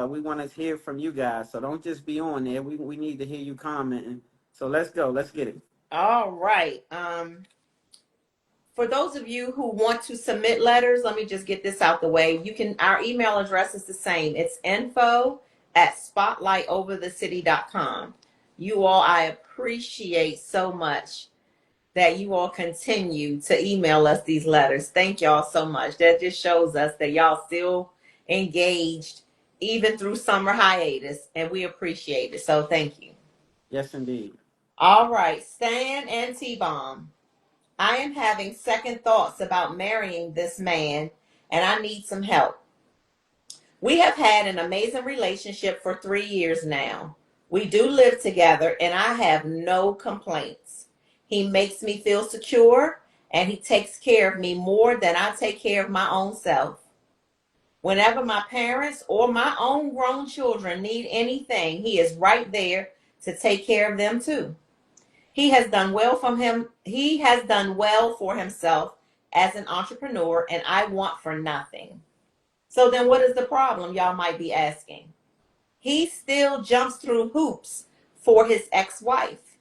We want to hear from you guys. So don't just be on there. We need to hear you commenting. So let's go. Let's get it. All right. For those of you who want to submit letters, let me just get this out the way. Our email address is the same. It's info@spotlightoverthecity.com. You all, I appreciate so much that you all continue to email us these letters. Thank y'all so much. That just shows us that y'all still engaged even through summer hiatus, and we appreciate it. So thank you. Yes, indeed. All right, Stan and T-Bomb. I am having second thoughts about marrying this man, and I need some help. We have had an amazing relationship for 3 years now. We do live together, and I have no complaints. He makes me feel secure, and he takes care of me more than I take care of my own self. Whenever my parents or my own grown children need anything, he is right there to take care of them too. He has done well for himself as an entrepreneur, and I want for nothing. So then what is the problem, y'all might be asking? He still jumps through hoops for his ex-wife.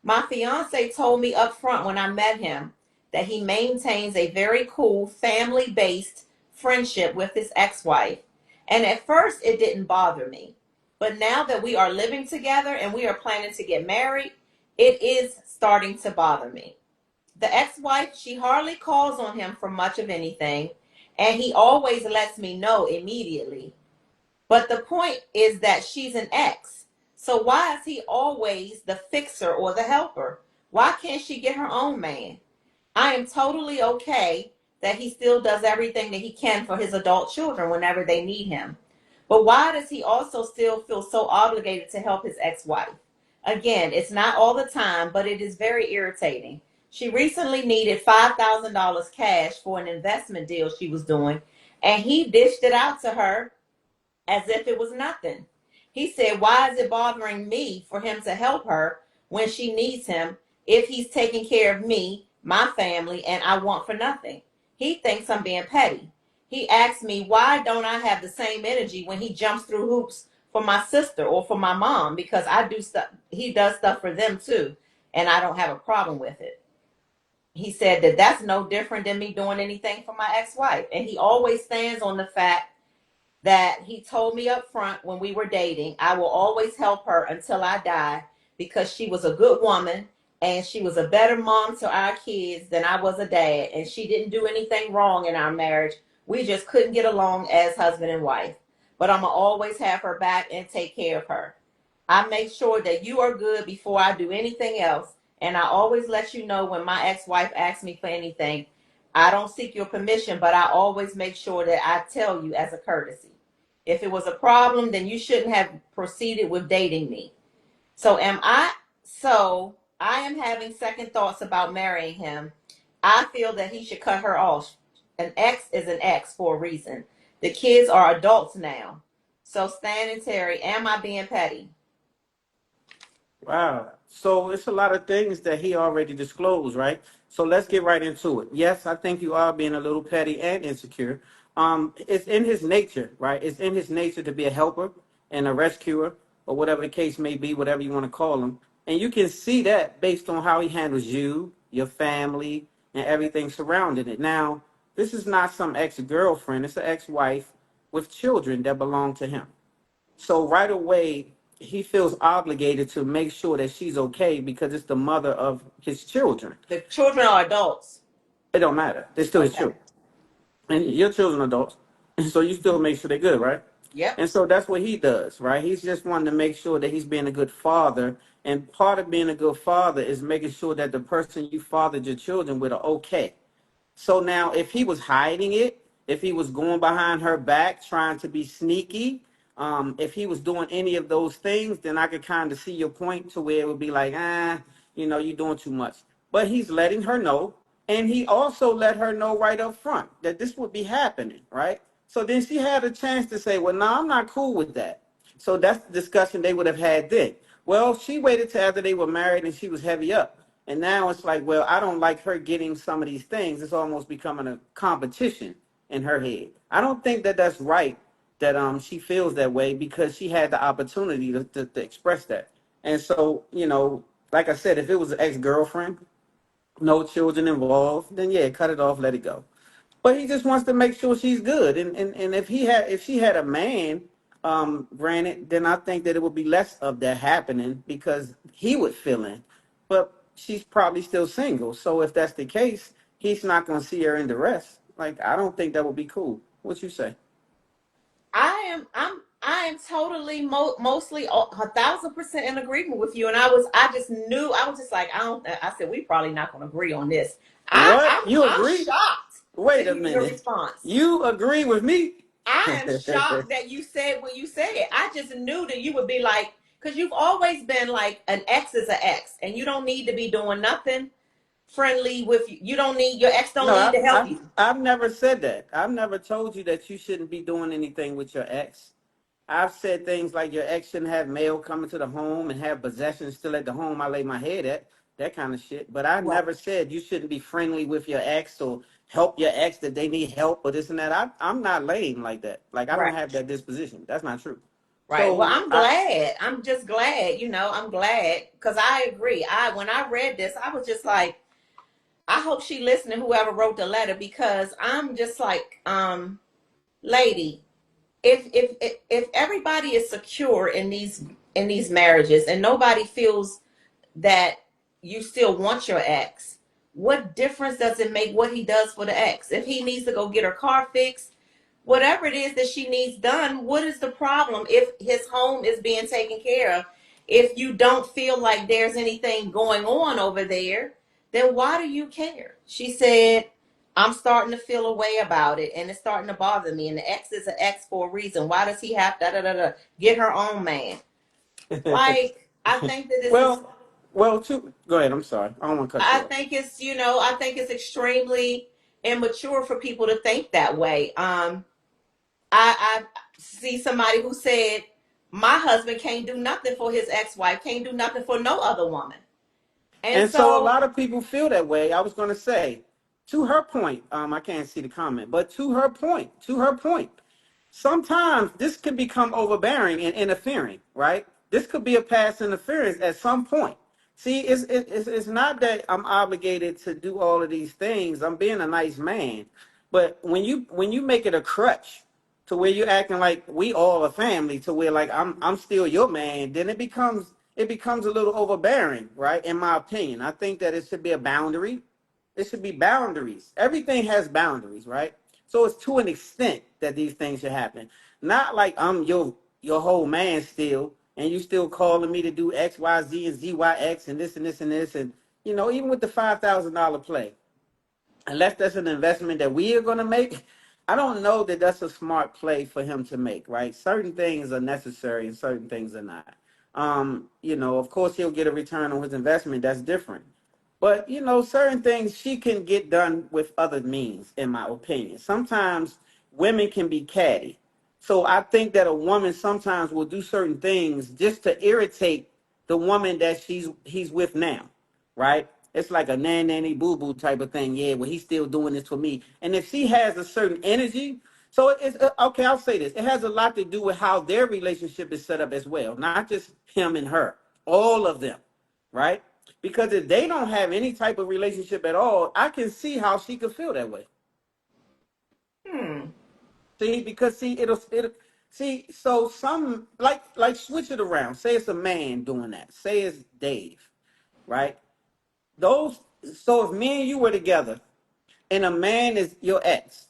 My fiance told me up front when I met him that he maintains a very cool family-based friendship with his ex-wife. And at first it didn't bother me. But now that we are living together and we are planning to get married, it is starting to bother me. The ex-wife, she hardly calls on him for much of anything, and he always lets me know immediately. But the point is that she's an ex. So why is he always the fixer or the helper? Why can't she get her own man? I am totally okay that he still does everything that he can for his adult children whenever they need him. But why does he also still feel so obligated to help his ex-wife? Again, it's not all the time, but it is very irritating. She recently needed $5,000 cash for an investment deal she was doing, and he dished it out to her as if it was nothing. He said, why is it bothering me for him to help her when she needs him if he's taking care of me, my family, and I want for nothing? He thinks I'm being petty. He asks me, why don't I have the same energy when he jumps through hoops for my sister or for my mom? Because I do stuff, he does stuff for them too, and I don't have a problem with it. He said that that's no different than me doing anything for my ex-wife. And he always stands on the fact that he told me up front when we were dating, I will always help her until I die because she was a good woman and she was a better mom to our kids than I was a dad. And she didn't do anything wrong in our marriage. We just couldn't get along as husband and wife. But I'm going to always have her back and take care of her. I make sure that you are good before I do anything else. And I always let you know when my ex-wife asks me for anything. I don't seek your permission, but I always make sure that I tell you as a courtesy. If it was a problem, then you shouldn't have proceeded with dating me. So I am having second thoughts about marrying him. I feel that he should cut her off. An ex is an ex for a reason. The kids are adults now. So Stan and Terry, am I being petty? Wow. So it's a lot of things that he already disclosed, right? So let's get right into it. Yes, I think you are being a little petty and insecure. It's in his nature, right? It's in his nature to be a helper and a rescuer, or whatever the case may be, whatever you want to call him. And you can see that based on how he handles you, your family, and everything surrounding it. Now, this is not some ex-girlfriend. It's an ex-wife with children that belong to him. So right away, he feels obligated to make sure that she's okay because it's the mother of his children. The children are adults. It don't matter. They're still his children. And your children are adults. And so you still make sure they're good, right? Yep. And so that's what he does, right? He's just wanting to make sure that he's being a good father. And part of being a good father is making sure that the person you fathered your children with are okay. So now, if he was hiding it, if he was going behind her back, trying to be sneaky, if he was doing any of those things, then I could kind of see your point to where it would be like, you're doing too much. But he's letting her know, and he also let her know right up front that this would be happening, right? So then she had a chance to say, well, no, I'm not cool with that. So that's the discussion they would have had then. Well, she waited till after they were married and she was heavy up. And now it's like, well, I don't like her getting some of these things. It's almost becoming a competition in her head. I don't think that that's right that she feels that way because she had the opportunity to express that. And so, like I said, if it was an ex-girlfriend, no children involved, then yeah, cut it off, let it go. But he just wants to make sure she's good. And if she had a man, granted, then I think that it would be less of that happening because he would fill in. But she's probably still single. So if that's the case, he's not gonna see her in the rest. Like, I don't think that would be cool. What you say? I am totally mostly 1,000% in agreement with you. And I just knew, I was just like, I said, we probably not going to agree on this. What? You I'm agree? shocked to Wait a hear your minute. response. You agree with me? I am shocked that you said what you said. I just knew that you would be like, because you've always been like an ex is an ex, and you don't need to be doing nothing friendly with you. You don't need your ex don't No, need to help you. I've never said that. I've never told you that you shouldn't be doing anything with your ex. I've said things like your ex shouldn't have mail coming to the home and have possessions still at the home I lay my head at, that kind of shit. But I Right, never said you shouldn't be friendly with your ex or help your ex that they need help or this and that. I'm not lame like that. Like, I don't right, have that disposition. That's not true. right. Well, So I'm glad. I'm just glad. I'm glad because I agree. When I read this, I was just like, I hope she listened to whoever wrote the letter because I'm just like, lady, if everybody is secure in these marriages and nobody feels that you still want your ex, what difference does it make what he does for the ex? If he needs to go get her car fixed, whatever it is that she needs done, what is the problem if his home is being taken care of? If you don't feel like there's anything going on over there, then why do you care? She said, I'm starting to feel a way about it and it's starting to bother me. And the ex is an ex for a reason. Why does he have to get her own man? Like, I think that this is well, go ahead. I'm sorry. I don't want to cut I you off. think it's, I think it's extremely immature for people to think that way. I see somebody who said, my husband can't do nothing for his ex-wife, can't do nothing for no other woman. And And so a so, lot of people feel that way. I was going to say, to her point, I can't see the comment, but to her point, sometimes this can become overbearing and interfering, right? This could be a past interference at some point. See, it's not that I'm obligated to do all of these things. I'm being a nice man, but when you make it a crutch to where you're acting like we all a family, to where like I'm still your man, then it becomes a little overbearing, right? In my opinion, I think that it should be a boundary. It should be boundaries. Everything has boundaries, right? So it's to an extent that these things should happen. Not like I'm your whole man still, and you still calling me to do X, Y, Z, and ZYX and this and this and this, and even with the $5,000 play, unless that's an investment that we are going to make, I don't know that that's a smart play for him to make, right? Certain things are necessary and certain things are not. Of course he'll get a return on his investment. That's different. But, certain things she can get done with other means, in my opinion. Sometimes women can be catty. So I think that a woman sometimes will do certain things just to irritate the woman that he's with now, right? It's like a nanny boo boo type of thing. Yeah, well, he's still doing this for me. And if she has a certain energy, so it's okay. I'll say this: it has a lot to do with how their relationship is set up as well, not just him and her, all of them, right? Because if they don't have any type of relationship at all, I can see how she could feel that way. hmm, See, because it'll see. So some like switch it around. Say it's a man doing that. Say it's Dave, right? Those so if me and you were together and a man is your ex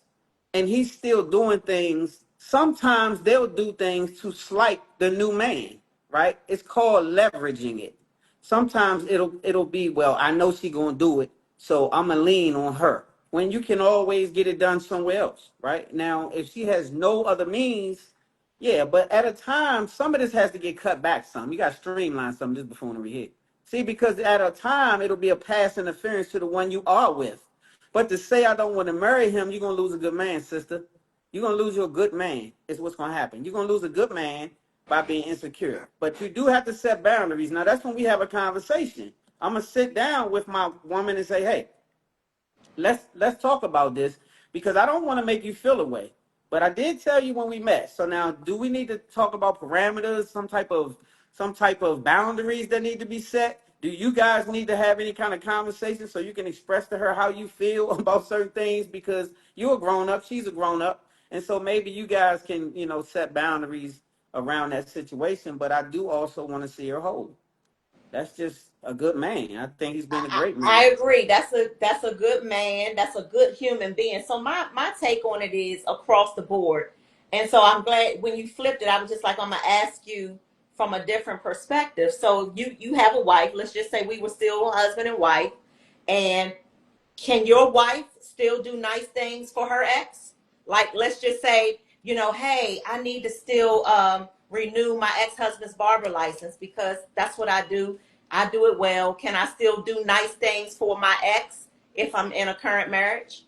and he's still doing things, sometimes they'll do things to slight the new man, right? It's called leveraging it. Sometimes it'll be, well, I know she gonna do it, so I'm gonna lean on her. When you can always get it done somewhere else, right? Now, if she has no other means, yeah, but at a time, some of this has to get cut back some. You got to streamline some of this before we hit. See, because at a time, it'll be a past interference to the one you are with. But to say I don't want to marry him, you're going to lose a good man, sister. You're going to lose your good man, is what's going to happen. You're going to lose a good man by being insecure. But you do have to set boundaries. Now, that's when we have a conversation. I'm going to sit down with my woman and say, hey, let's talk about this because I don't want to make you feel away. But I did tell you when we met. So now, do we need to talk about parameters, some type of boundaries that need to be set? Do you guys need to have any kind of conversation so you can express to her how you feel about certain things? Because you're a grown up, she's a grown up, and so maybe you guys can, set boundaries around that situation. But I do also want to see her whole. That's just a good man. I think he's been a great I man. agree. That's a good man. That's a good human being. So my take on it is across the board. And so I'm glad when you flipped it, I was just like, I'm gonna ask you from a different perspective. So you have a wife. Let's just say we were still husband and wife, and can your wife still do nice things for her ex? Like, let's just say, hey, I need to still renew my ex-husband's barber license because that's what I do. I do it well. Can I still do nice things for my ex if I'm in a current marriage?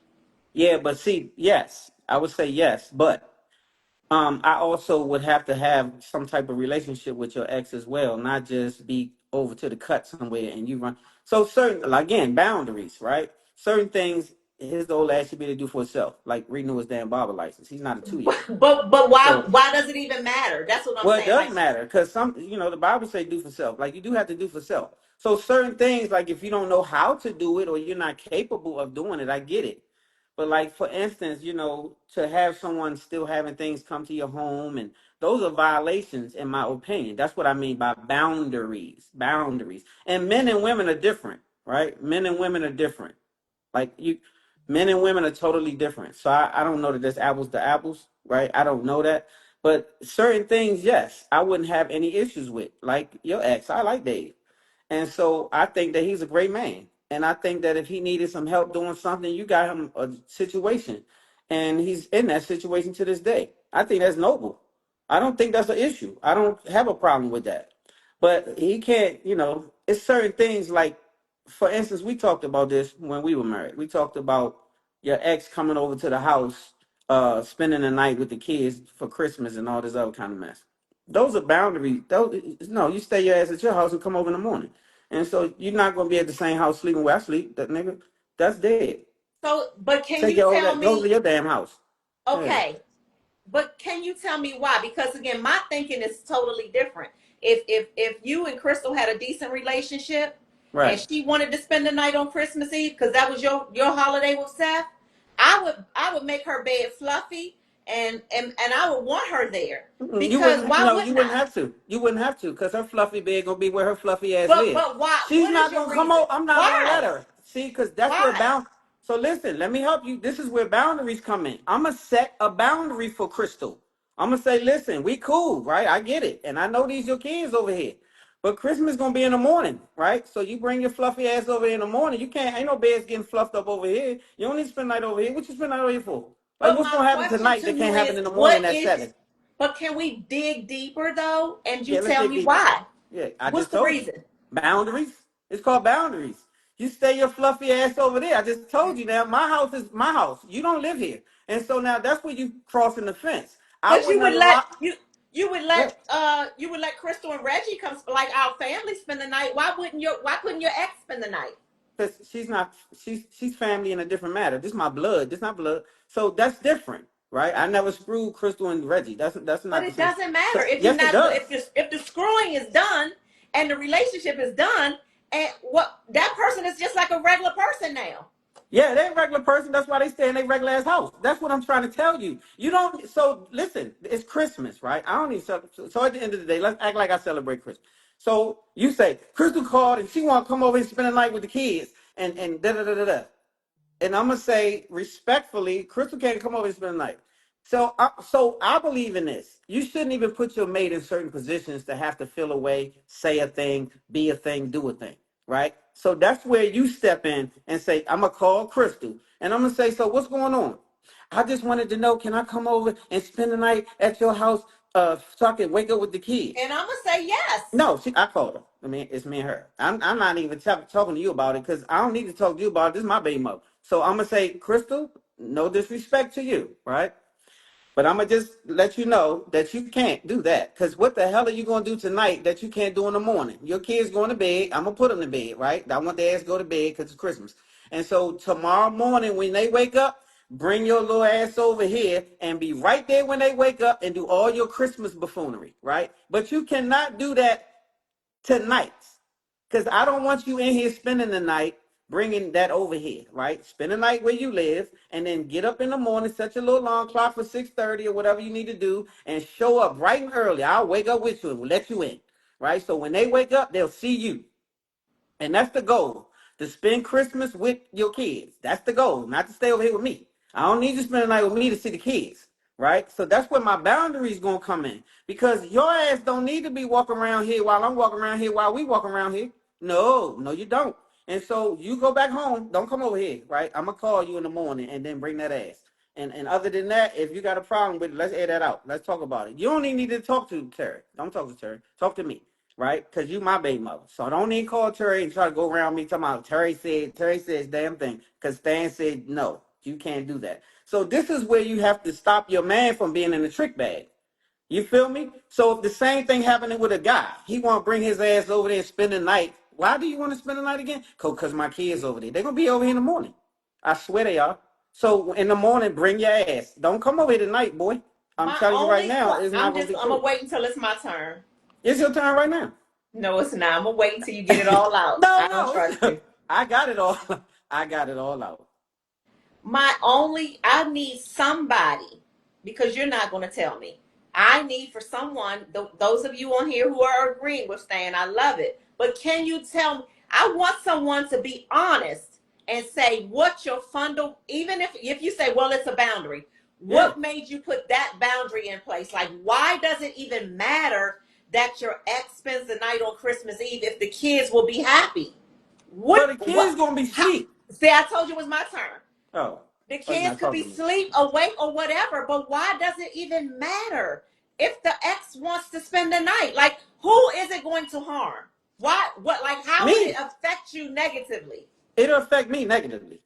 Yeah, but see, yes, I would say yes, but I also would have to have some type of relationship with your ex as well, not just be over to the cut somewhere and you run. So certain, like, again, boundaries, right? Certain things his old ass should be able to do for himself, like renew his damn barber license. He's not a 2 year. But why So, why does it even matter? That's what I'm well, it saying. does Like, matter because the Bible say do for self. Like you do have to do for self. So certain things, like if you don't know how to do it or you're not capable of doing it, I get it. But like for instance, to have someone still having things come to your home and those are violations in my opinion. That's what I mean by boundaries. Boundaries. And men and women are different, right? Men and women are different. Like men and women are totally different. So I don't know that there's apples to apples, right? I don't know that. But certain things, yes, I wouldn't have any issues with. Like your ex, I like Dave. And so I think that he's a great man. And I think that if he needed some help doing something, you got him a situation. And he's in that situation to this day. I think that's noble. I don't think that's an issue. I don't have a problem with that. But he can't, it's certain things like, for instance, we talked about this when we were married. We talked about your ex coming over to the house, spending the night with the kids for Christmas and all this other kind of mess. Those are boundaries. No, you stay your ass at your house and come over in the morning. And so you're not gonna be at the same house sleeping where I sleep. That nigga, that's dead. so, but can Take you your old tell that go to me? your damn house. Yeah. Okay, but can you tell me why? Because again, my thinking is totally different. If you and Crystal had a decent relationship and Right. she wanted to spend the night on Christmas Eve because that was your holiday with Seth, I would make her bed fluffy and I would want her there You because wouldn't why no, you wouldn't wouldn't I? have to. You wouldn't have to, because her fluffy bed gonna be where her fluffy ass live. But why? She's What is not your gonna come reason? over. I'm not gonna let Why? her. See, because that's where Why? bound. So listen, let me help you. This is where boundaries come in. I'm gonna set a boundary for Crystal. I'm gonna say, listen, we cool, right? I get it, and I know these your kids over here. But Christmas gonna be in the morning, right? So you bring your fluffy ass over here in the morning. You can't. Ain't no beds getting fluffed up over here. You don't need to spend the night over here. What you spend the night over here for? Like, But what's my gonna happen question tonight to that you can't happen is, in the morning what at is? 7? But can we dig deeper though, and you Yeah, let's tell dig me deeper. why? Yeah, I What's just the told you. reason? Boundaries. It's called boundaries. You stay your fluffy ass over there. I just told you now. My house is my house. You don't live here. And so now that's where you crossing the fence. I But you wouldn't would let allow. you would let Crystal and Reggie come, like our family, spend the night. Why couldn't your ex spend the night? Because she's not, she's family in a different matter. This is my blood. This is not blood. So that's different, right? I never screwed Crystal and Reggie. That's But not the it same. doesn't matter So if you're yes, it not does. if the screwing is done and the relationship is done, and what that person is just like a regular person now. Yeah, they a regular person. That's why they stay in their regular ass house. That's what I'm trying to tell you. You don't. So listen, it's Christmas, right? I don't even. So at the end of the day, let's act like I celebrate Christmas. So you say Crystal called and she want to come over and spend the night with the kids and da da da da da. And I'm gonna say respectfully, Crystal can't come over and spend the night. So I believe in this. You shouldn't even put your mate in certain positions to have to feel a way, say a thing, be a thing, do a thing, right? So that's where you step in and say, I'm gonna call Crystal and I'm gonna say, so what's going on? I just wanted to know, can I come over and spend the night at your house so I can wake up with the kids? And I'm gonna say yes. No, I called her. I mean, it's me and her. I'm not even talking to you about it because I don't need to talk to you about it. This is my baby mother. So I'm gonna say, Crystal, no disrespect to you, right? But I'm gonna just let you know that you can't do that. Because what the hell are you gonna do tonight that you can't do in the morning? Your kids going to bed. I'm gonna put them to bed, right? I want their ass to go to bed because it's Christmas. And so tomorrow morning when they wake up, bring your little ass over here and be right there when they wake up and do all your Christmas buffoonery, right? But you cannot do that tonight, because I don't want you in here spending the night bringing that over here, right? Spend the night where you live, and then get up in the morning, set your little alarm clock for 6:30 or whatever you need to do, and show up bright and early. I'll wake up with you and we'll let you in, right? So when they wake up, they'll see you. And that's the goal, to spend Christmas with your kids. That's the goal, not to stay over here with me. I don't need you to spend the night with me to see the kids, right? So that's where my boundaries going to come in. Because your ass don't need to be walking around here while I'm walking around here while we walking around here. No, no, you don't. And so you go back home. Don't come over here, right? I'm going to call you in the morning and then bring that ass. And other than that, if you got a problem with it, let's air that out. Let's talk about it. You don't even need to talk to Terry. Don't talk to Terry. Talk to me, right? Because you my baby mother. So don't even call Terry and try to go around me talking about Terry says damn thing. Because Stan said no, you can't do that. So this is where you have to stop your man from being in the trick bag. You feel me? So if the same thing happening with a guy, he want to bring his ass over there and spend the night. Why do you want to spend the night again? Because my kids over there. They're going to be over here in the morning. I swear they are. So in the morning, bring your ass. Don't come over here tonight, boy. I'm My telling you right only now, it's not going to be I'm gonna cool. wait until it's my turn. It's your turn right now. No, it's not. I'm gonna wait until you get it all out. No, I don't no, trust you. I got it all. I got it all out. I need somebody, because you're not going to tell me. I need for someone, those of you on here who are agreeing with Stan, I love it. But can you tell me? I want someone to be honest and say what your fundal, even if you say, well, it's a boundary. Yeah. What made you put that boundary in place? Like, why does it even matter that your ex spends the night on Christmas Eve if the kids will be happy? But What, the kids what, gonna be how? asleep. See, I told you it was my turn. Oh, The oh, you're kids not could be talking to me. asleep, awake, or whatever, but why does it even matter if the ex wants to spend the night? Like, who is it going to harm? Why? What? Like, how would it Me. affect you negatively? It'll affect me negatively.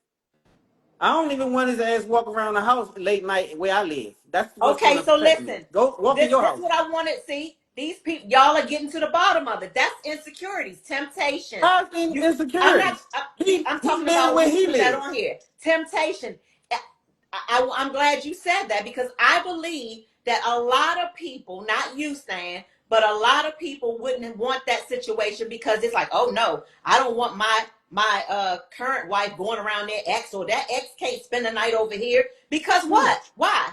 I don't even want his ass walk around the house late night where I live. That's what's gonna Okay, so affect me. listen. Go walk in This your this is house. what I wanted. See, these people, y'all are getting to the bottom of it. That's insecurities, temptations. How's in You, I'm not. insecurities? See, He I'm he talking live about where who he put that lives. on here. Temptation. I'm glad you said that, because I believe that a lot of people, not you, Stan, but a lot of people wouldn't want that situation, because it's like, oh no, I don't want my current wife going around their ex, or that ex can't spend the night over here, because Hmm. what? Why?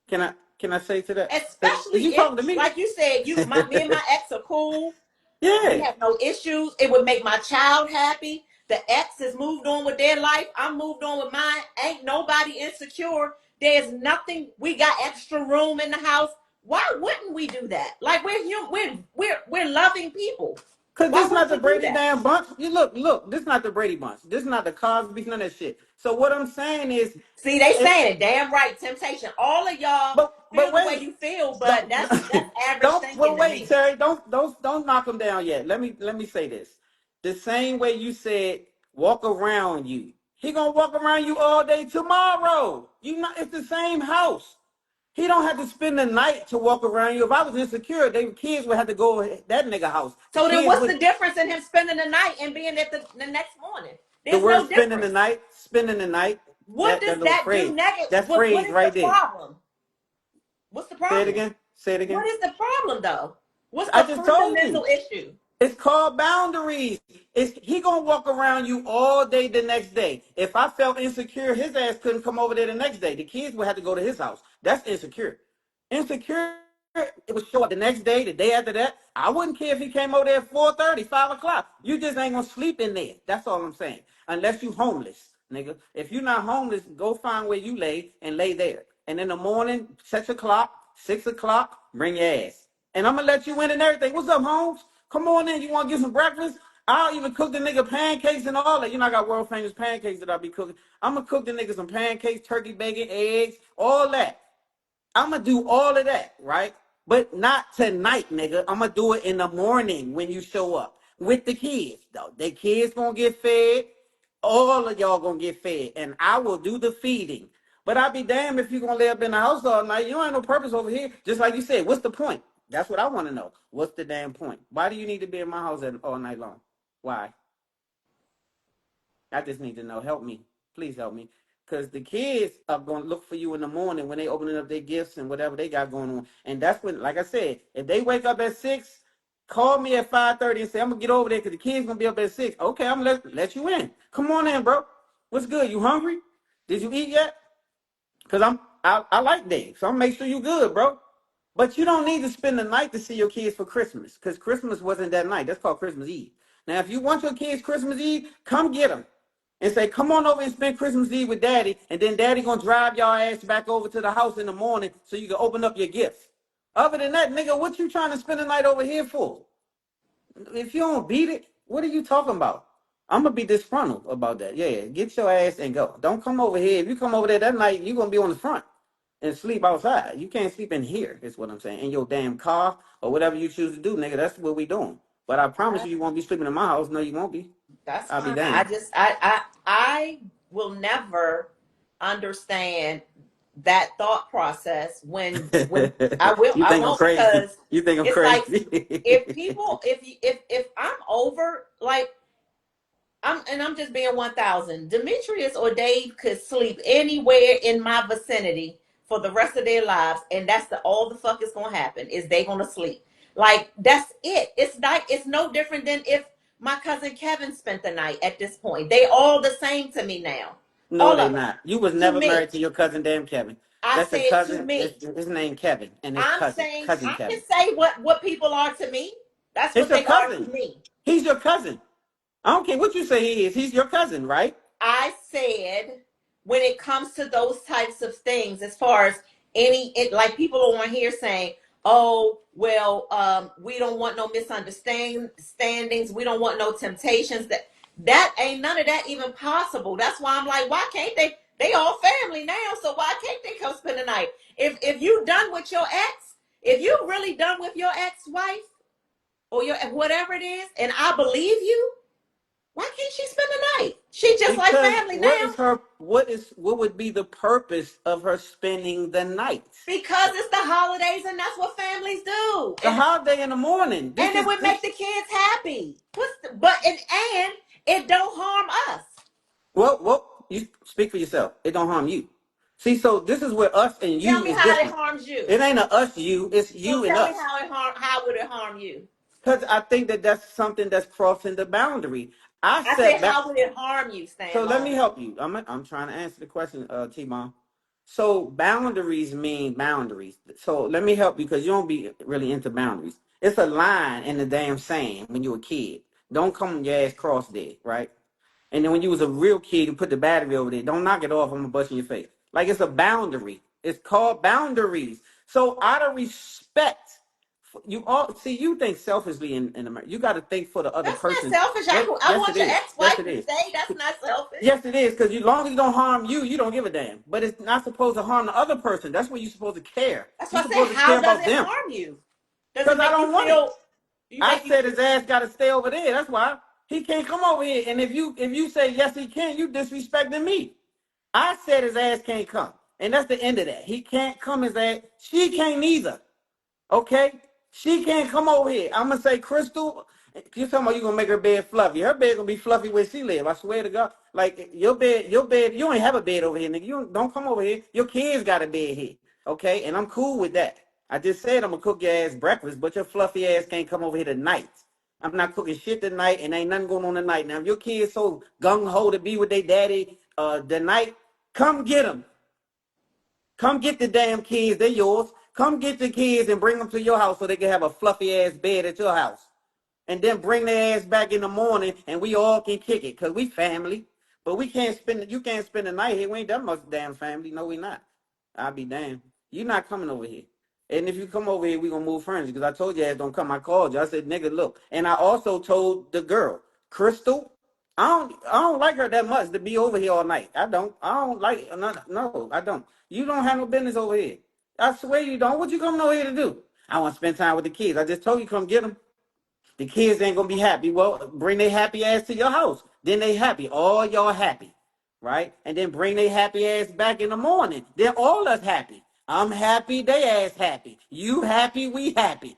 Can I say to that? Because Especially you if, talking to me? like you said, me and my ex are cool. We Yeah. have no issues. It would make my child happy. The ex has moved on with their life. I'm moved on with mine. Ain't nobody insecure. There's nothing. We got extra room in the house. Why wouldn't we do that? Like, we're loving people. Cause Why this not wouldn't the we do Brady that? damn bunch. You look. This not the Brady bunch. This not the Cosby, none of that shit. So what I'm saying is, See, they if saying it. Damn right. Temptation. All of y'all but feel the way wait, you feel, but don't that's average don't thinking well to wait, me. Terry. Don't knock him down yet. Let me say this. The same way you said walk around you, he gonna walk around you all day tomorrow. You not. It's the same house. He don't have to spend the night to walk around you. If I was insecure, the kids would have to go to that nigga house. The So then kids what's would the difference in him spending the night and being at the next morning? the There's word no spending the difference. night, spending the night. What That does little that do phrase, negative? that What phrase is the right there. problem? What's the Say it problem? again. Say it What again. is the problem though? What's I the just told you. fundamental issue? It's called boundaries. He gonna walk around you all day the next day. If I felt insecure, his ass couldn't come over there the next day. The kids would have to go to his house. That's insecure. Insecure, it would show up the next day, the day after that. I wouldn't care if he came over there at 4:30, 5 o'clock. You just ain't gonna sleep in there. That's all I'm saying. Unless you homeless, nigga. If you're not homeless, go find where you lay and lay there. And in the morning, 6 o'clock, 6 o'clock, bring your ass. And I'm gonna let you in and everything. What's up, Holmes? Come on in. You want to get some breakfast? I'll even cook the nigga pancakes and all that. You know, I got world famous pancakes that I'll be cooking. I'm gonna cook the nigga some pancakes, turkey, bacon, eggs, all that. I'm gonna do all of that, right? But not tonight, nigga. I'm gonna do it in the morning when you show up with the kids. Though the kids gonna get fed, all of y'all gonna get fed, and I will do the feeding. But I'll be damned if you gonna lay up in the house all night. You don't have no purpose over here. Just like you said, what's the point? That's what I want to know. What's the damn point? Why do you need to be in my house all night long? Why? I just need to know. Help me, please help me. Because the kids are going to look for you in the morning when they opening up their gifts and whatever they got going on. And that's when, like I said, if they wake up at 6, call me at 5:30 and say, I'm going to get over there because the kids going to be up at 6. Okay, I'm going to let you in. Come on in, bro. What's good? You hungry? Did you eat yet? Because I like that. So I'm make sure you good, bro. But you don't need to spend the night to see your kids for Christmas. Because Christmas wasn't that night. That's called Christmas Eve. Now, if you want your kids Christmas Eve, come get them. And say, come on over and spend Christmas Eve with daddy. And then daddy gonna drive y'all ass back over to the house in the morning so you can open up your gifts. Other than that, nigga, what you trying to spend the night over here for? If you don't beat it, what are you talking about? I'm gonna be disgruntled about that. Yeah, get your ass and go. Don't come over here. If you come over there that night, you're gonna be on the front and sleep outside. You can't sleep in here, is what I'm saying. In your damn car or whatever you choose to do, nigga. That's what we doing. But I promise you, you won't be sleeping in my house. No, you won't be. That's I'll be fine. I damned. just I will never understand that thought process when You I think I'm won't, crazy? because You think I'm it's like, if crazy? people, if I'm over, like, I'm just being 1,000. Demetrius or Dave could sleep anywhere in my vicinity for the rest of their lives, and that's all the fuck is gonna happen is they gonna sleep. Like, that's it. It's like, it's no different than if my cousin Kevin spent the night. At this point, they all the same to me now. No, All they of them. not. You was To never me. married to your cousin, damn Kevin. I That's a said to cousin. me. It's his name Kevin, and it's I'm cousin, saying cousin I can Kevin. say what people are to me. That's It's what your they are to cousin. me. He's your cousin. I don't care what you say he is. He's your cousin, right? I said, when it comes to those types of things, as far as like, people on here saying, oh, well, we don't want no misunderstandings. We don't want no temptations. That ain't none of that even possible. That's why I'm like, why can't they? They all family now, so why can't they come spend the night? If you done with your ex, if you really done with your ex-wife or your whatever it is, and I believe you, why can't she spend the night? She just like Because family now. what would be the purpose of her spending the night? Because it's the holidays and that's what families do. The holiday in the morning. And it would make the kids happy. And it don't harm us. Well, you speak for yourself. It don't harm you. See, so this is where us and Tell you me is how it different. harms you. It ain't a us you. It's So you and tell me us. how would it harm you? Because I think that that's something that's crossing the boundary. I I said, set back. how would it harm you, So Stan let me Long? help you. I'm trying to answer the question, T-Mom. So boundaries mean boundaries. So let me help you because you don't be really into boundaries. It's a line in the damn sand when you're a kid. Don't come your ass cross there, right? And then when you was a real kid, you put the battery over there. Don't knock it off. I'm gonna bust in your face. Like, it's a boundary. It's called boundaries. So out of respect, you all see. You think selfishly in America. You got to think for the other That's not person. selfish. Yes, I yes, it want your is. Yes, ex-wife it to is. stay. That's not selfish. Yes, it is. Because you long as it don't harm you, you don't give a damn. But it's not supposed to harm the other person. That's when you're supposed to care. That's You're why I said, supposed to care how does about it them. harm you? Does it Because I make you don't want it. feel, you I make you said his ass got to stay over there. That's why he can't come over here. And if you say yes he can, you disrespecting me. I said his ass can't come, and that's the end of that. He can't come. His ass. She can't neither. Okay? She can't come over here. I'm gonna say, Crystal, you talking about you gonna make her bed fluffy. Her bed gonna be fluffy where she live. I swear to God. Like, your bed, you ain't have a bed over here, nigga. You don't come over here. Your kids got a bed here. Okay? And I'm cool with that. I just said I'm gonna cook your ass breakfast, but your fluffy ass can't come over here tonight. I'm not cooking shit tonight, and ain't nothing going on tonight. Now, if your kids so gung ho to be with their daddy tonight, come get them. Come get the damn kids. They're yours. Come get the kids and bring them to your house so they can have a fluffy ass bed at your house. And then bring their ass back in the morning and we all can kick it because we family. But you can't spend the night here. We ain't that much damn family. No, we not. I'll be damned. You're not coming over here. And if you come over here, we gonna move furniture. Because I told you ass don't come. I called you. I said, nigga, look. And I also told the girl, Crystal, I don't like her that much to be over here all night. I don't like no, I don't. You don't have no business over here. I swear you don't. What you coming over here to do? I want to spend time with the kids. I just told you come get them. The kids ain't gonna be happy. Well, bring their happy ass to your house. Then they happy. All y'all happy, right? And then bring their happy ass back in the morning. Then all us happy. I'm happy. They ass happy. You happy. We happy.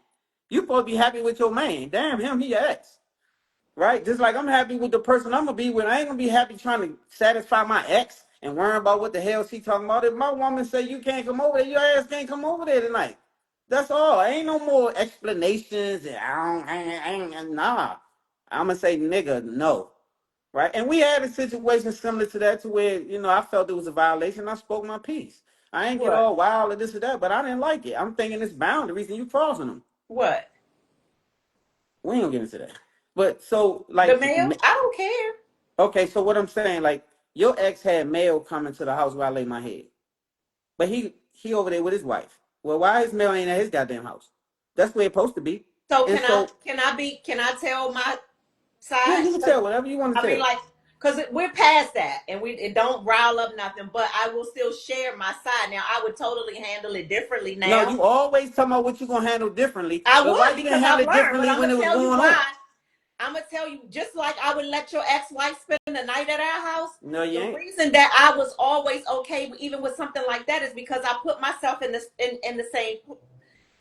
You supposed to be happy with your man. Damn him. He your ex, right? Just like I'm happy with the person I'm gonna be with. I ain't gonna be happy trying to satisfy my ex. and worrying about what the hell she talking about. If my woman say you can't come over there, your ass can't come over there tonight. That's all. Ain't no more explanations. And nah. I'm gonna say nigga, no. Right? And we had a situation similar to that to where, I felt it was a violation. I spoke my piece. I ain't get What? all wild or this or that, but I didn't like it. I'm thinking it's boundaries and you crossing them. What? We ain't gonna get into that. But so The like mail? I don't care. okay, so what I'm saying, like your ex had mail coming to the house where I lay my head. But he over there with his wife. Well, why his mail ain't at his goddamn house? That's where it's supposed to be. So And so can I tell my yeah, side? you can 'Cause, tell whatever you want I to mean, tell. like, because we're past that, and it don't rile up nothing. But I will still share my side. Now, I would totally handle it differently No, now. you always talking about what you gonna handle differently, I but why would you didn't because handle I've it learned. But differently I'm when gonna it was tell you going on? why. I'm gonna tell you, just like I would let your ex-wife spend the night at our house. No, you The ain't. reason that I was always okay, even with something like that, is because I put myself in the same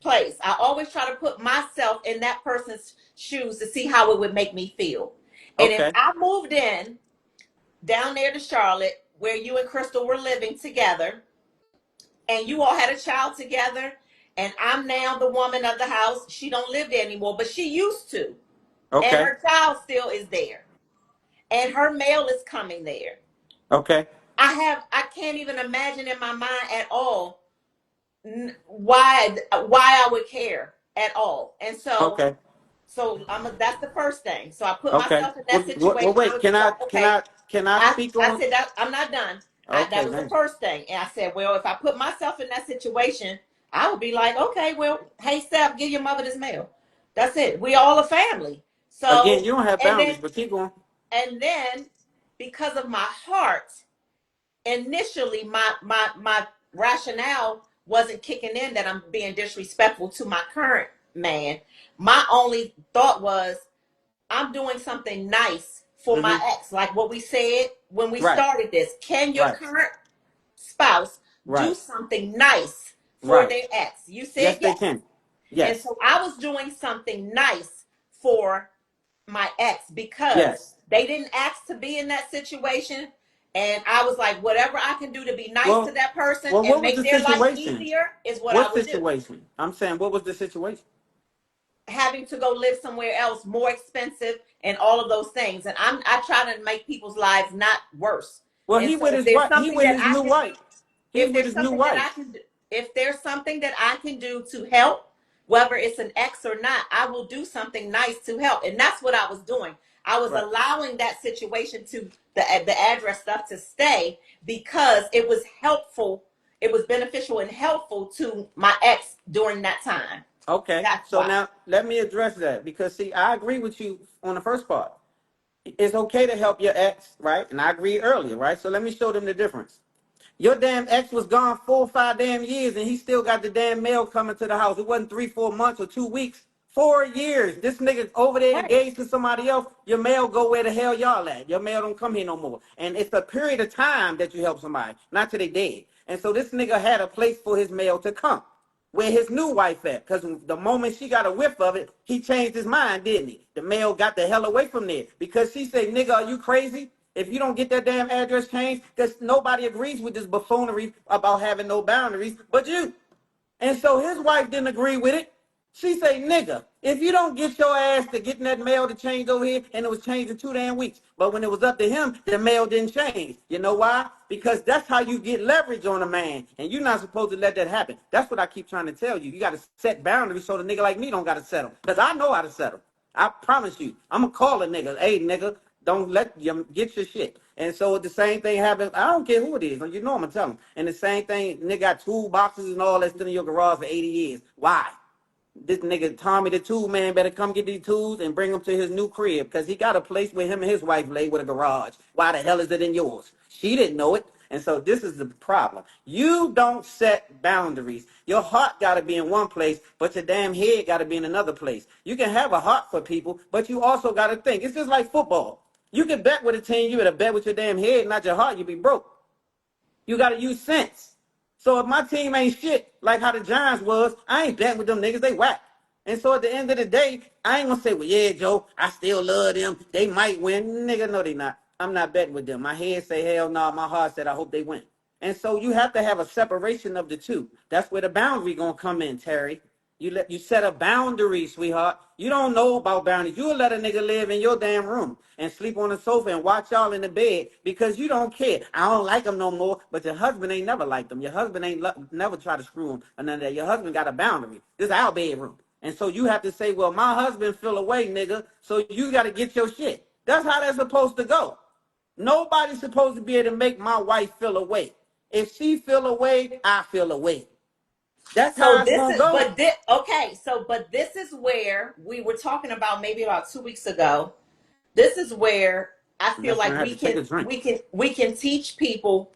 place. I always try to put myself in that person's shoes to see how it would make me feel. And if Okay. I moved in down there to Charlotte, where you and Crystal were living together, and you all had a child together, and I'm now the woman of the house. She don't live there anymore, but she used to, and Okay. her child still is there, and her mail is coming there. Okay. I can't even imagine in my mind at all why I would care at all. And so Okay. that's the first thing. So I put Okay. myself in that Well, situation. I wait. was just like, okay. Can I I, speak I on? said that I'm not done. That Okay, was the man. first thing. And I said, well, if I put myself in that situation, I would be like, okay, well, hey, Steph, give your mother this mail. That's it. We all a family. Again, So, you don't have and then, boundaries, but keep going. and then because of my heart, initially my rationale wasn't kicking in that I'm being disrespectful to my current man. My only thought was I'm doing something nice for my Mm-hmm. ex, like what we said when we Right. started this. Can your Right. current spouse do Right. something nice for Right. their ex? You said Yes, they yes. can. And Yes. so I was doing something nice for my ex because Yes. they didn't ask to be in that situation. And I was like, whatever I can do to be nice to Well, that person well, and what was make the their life situation? easier is what What I would do. situation? I'm saying, what was the situation? Having to go live somewhere else, more expensive, and all of those things. And I try to make people's lives not worse. Well, And he so with if his there's wife. He something with that his I new can do, wife. He's if with there's his new something that I wife. can do, if there's something that I can do to help, whether it's an ex or not, I will do something nice to help. And that's what I was doing. I was Right. allowing that situation to the address stuff to stay because it was helpful. It was beneficial and helpful to my ex during that time. Okay. That's So why. now let me address that because see, I agree with you on the first part. It's okay to help your ex, right? And I agreed earlier, right? So let me show them the difference. Your damn ex was gone 4 or 5 damn years, and he still got the damn mail coming to the house. It wasn't 3, 4 months or 2 weeks. 4 years. This nigga over there Right. engaged to somebody else. Your mail go where the hell y'all at. Your mail don't come here no more. And it's a period of time that you help somebody, not till they dead. And so this nigga had a place for his mail to come where his new wife at. Because the moment she got a whiff of it, he changed his mind, didn't he? The mail got the hell away from there. Because she said, nigga, are you crazy? If you don't get that damn address changed, because nobody agrees with this buffoonery about having no boundaries but you. And so his wife didn't agree with it. She say, nigga, if you don't get your ass to getting that mail to change over here, and it was changed in 2 damn weeks. But when it was up to him, the mail didn't change. You know why? Because that's how you get leverage on a man. And you're not supposed to let that happen. That's what I keep trying to tell you. You got to set boundaries so the nigga like me don't got to settle. Because I know how to settle. I promise you. I'm going to call a nigga. Hey, nigga, don't let you get your shit. And so the same thing happens. I don't care who it is. You know I'm going to tell them. And the same thing, nigga got toolboxes and all that still in your garage for 80 years. Why? This nigga Tommy the tool man better come get these tools and bring them to his new crib because he got a place where him and his wife lay with a garage. Why the hell is it in yours? She didn't know it. And so this is the problem. You don't set boundaries. Your heart got to be in one place, but your damn head got to be in another place. You can have a heart for people, but you also got to think. It's just like football. You can bet with a team. You better bet with your damn head, not your heart. You be broke. You got to use sense. So if my team ain't shit like how the Giants was, I ain't betting with them niggas. They whack. And so at the end of the day, I ain't gonna say, well, yeah, Joe, I still love them. They might win. Nigga, no, they not. I'm not betting with them. My head say hell no. My heart said I hope they win. And so you have to have a separation of the two. That's where the boundary gonna come in, Terry. You set a boundary, sweetheart. You don't know about boundaries. You'll let a nigga live in your damn room and sleep on the sofa and watch y'all in the bed because you don't care. I don't like them no more. But your husband ain't never liked them. Your husband ain't never try to screw him or none of that. Your husband got a boundary. This is our bedroom. And so you have to say, well, my husband feel away, nigga. So you got to get your shit. That's how that's supposed to go. Nobody's supposed to be able to make my wife feel away. If she feel away, I feel away. That's So how it's this gonna is, go. but this, okay. So, but this is where we were talking about maybe about 2 weeks ago. This is where I feel That's when like I had to take a drink. we can teach people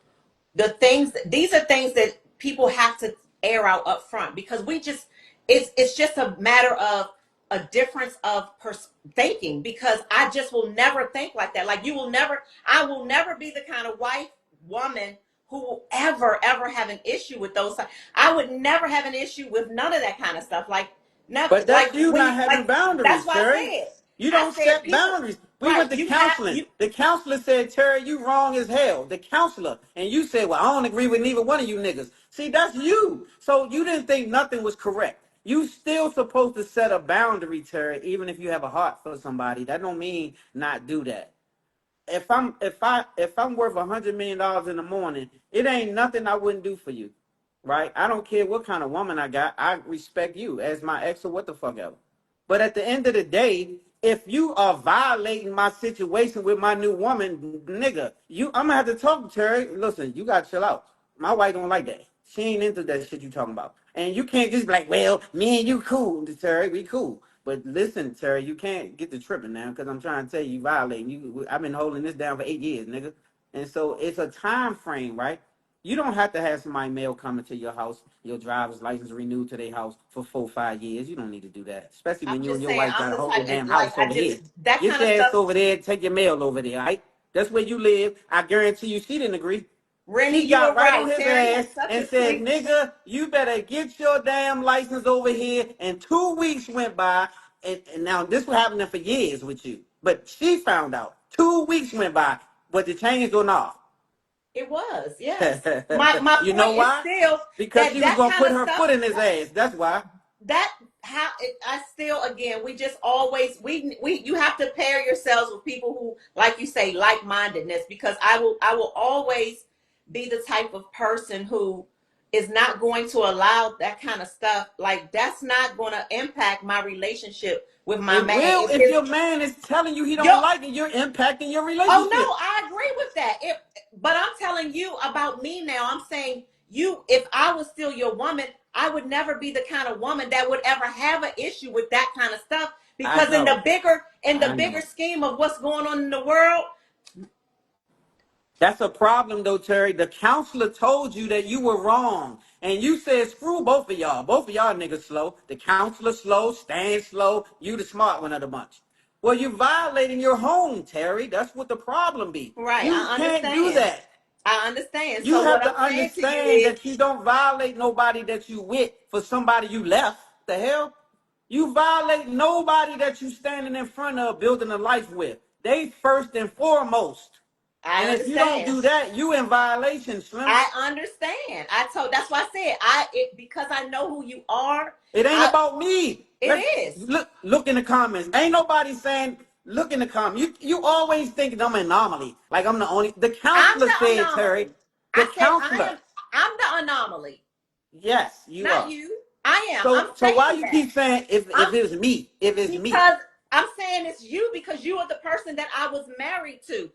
the things. These are things that people have to air out up front because we just it's just a matter of a difference of thinking because I just will never think like that. Like you will never, I will never be the kind of wife, woman who will ever have an issue with those. I would never have an issue with none of that kind of stuff. Like never, But like that's you when not you having like. That's boundaries, why Terry. You I don't said set people, boundaries. We right? went to You have counseling. you. The counselor said, Terry, you wrong as hell. The counselor. And you said, well, I don't agree with neither one of you niggas. See, that's you. So you didn't think nothing was correct. You still supposed to set a boundary, Terry, even if you have a heart for somebody. That don't mean not do that. If I'm worth $100 million in the morning, it ain't nothing I wouldn't do for you, right? I don't care what kind of woman I got. I respect you as my ex or what the fuck ever. But at the end of the day, if you are violating my situation with my new woman, nigga, I'm gonna have to talk to Terry. Listen, you gotta chill out. My wife don't like that. She ain't into that shit you talking about. And you can't just be like, well, me and you cool, Terry. We cool. But listen, Terry, you can't get the tripping now because I'm trying to tell you, you violating. I've been holding this down for 8 years, nigga. And so it's a time frame, right? You don't have to have somebody male coming to your house, your driver's license renewed to their house for 4 or 5 years. You don't need to do that, especially I'm when you and just your saying, wife I'm got a the whole type damn like house I over just here. that Get kind your of ass stuff. over there and take your mail over there, all right? That's where you live. I guarantee you she didn't agree. Rennie, She you got were right on right. his Terry ass has such and a said, sweet. nigga, you better get your damn license over here. And 2 weeks went by. And now this was happening for years with you. But she found out. 2 weeks went by. But the change or not. It was, yes. My You know point is why? still Because that she was that gonna kind put of her stuff. foot in his ass. That's why. That how I still again we just always we you have to pair yourselves with people who like you say like-mindedness because I will always be the type of person who is not going to allow that kind of stuff like that's not going to impact my relationship with my It man will if if his your man is telling you he yo don't like it. You're impacting your oh no, relationship. I agree with that. But I'm telling you about me now. I'm saying you, if I was still your woman, I would never be the kind of woman that would ever have an issue with that kind of stuff. I Because know. in the I bigger know. scheme of what's going on in the world, That's a problem though, Terry. The counselor told you that you were wrong. And you said, screw both of y'all. Both of y'all niggas slow. The counselor slow, Stan slow. You the smart one of the bunch. Well, you're violating your home, Terry. That's what the problem be. right? You I can't do understand. that. I understand. You So have what to I'm saying to you understand is, that you don't violate nobody that you with for somebody you left. The hell? You violate nobody that you standing in front of building a life with. They first and foremost. I And if you don't understand. do that, you in violation, Slim. I understand. That's why I said because I know who you are. It ain't I about me. it Let's is. look in the comments. Ain't nobody saying look in the comments. You always thinking I'm an anomaly. Like I'm the only the I'm counselor the said, Terry. anomaly. The I said counselor. I'm the anomaly, Yes, you not are. you. I am. I'm So why saying you that. keep saying I'm if it's me? If it's me. because I'm saying it's you because you are the person that I was married to.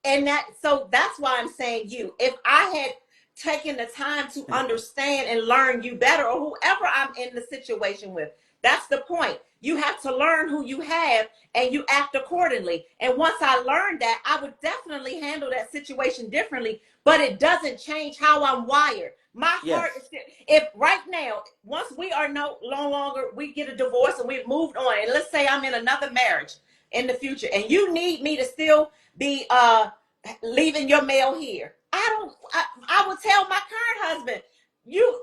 And that's why I'm saying you. If I had taken the time to understand and learn you better, or whoever I'm in the situation with, that's the point. You have to learn who you have and you act accordingly. And once I learned that, I would definitely handle that situation differently, but it doesn't change how I'm wired. My heart is Yes. still, if right now, once we are no longer, we get a divorce and we've moved on, and let's say I'm in another marriage in the future, and you need me to still be leaving your mail here. I would tell my current husband, you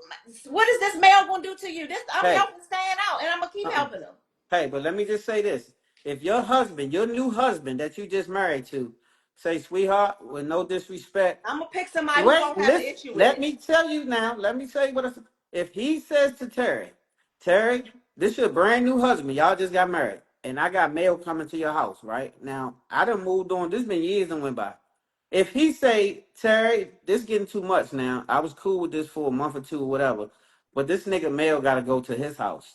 what is this mail gonna do to you? This I'm Hey. helping stand out and I'm gonna keep Uh-uh. helping them. Hey, but let me just say this. If your husband, your new husband that you just married to, Say, sweetheart, with no disrespect. I'm gonna pick somebody who Wait, don't have an listen. issue with Let it. me tell you now. Let me tell you what. If he says to Terry, Terry, this your brand new husband. Y'all just got married, and I got mail coming to your house right now. I done moved on. This been years and went by. If he say, Terry, this getting too much now. I was cool with this for a month or two or whatever, but this nigga mail got to go to his house.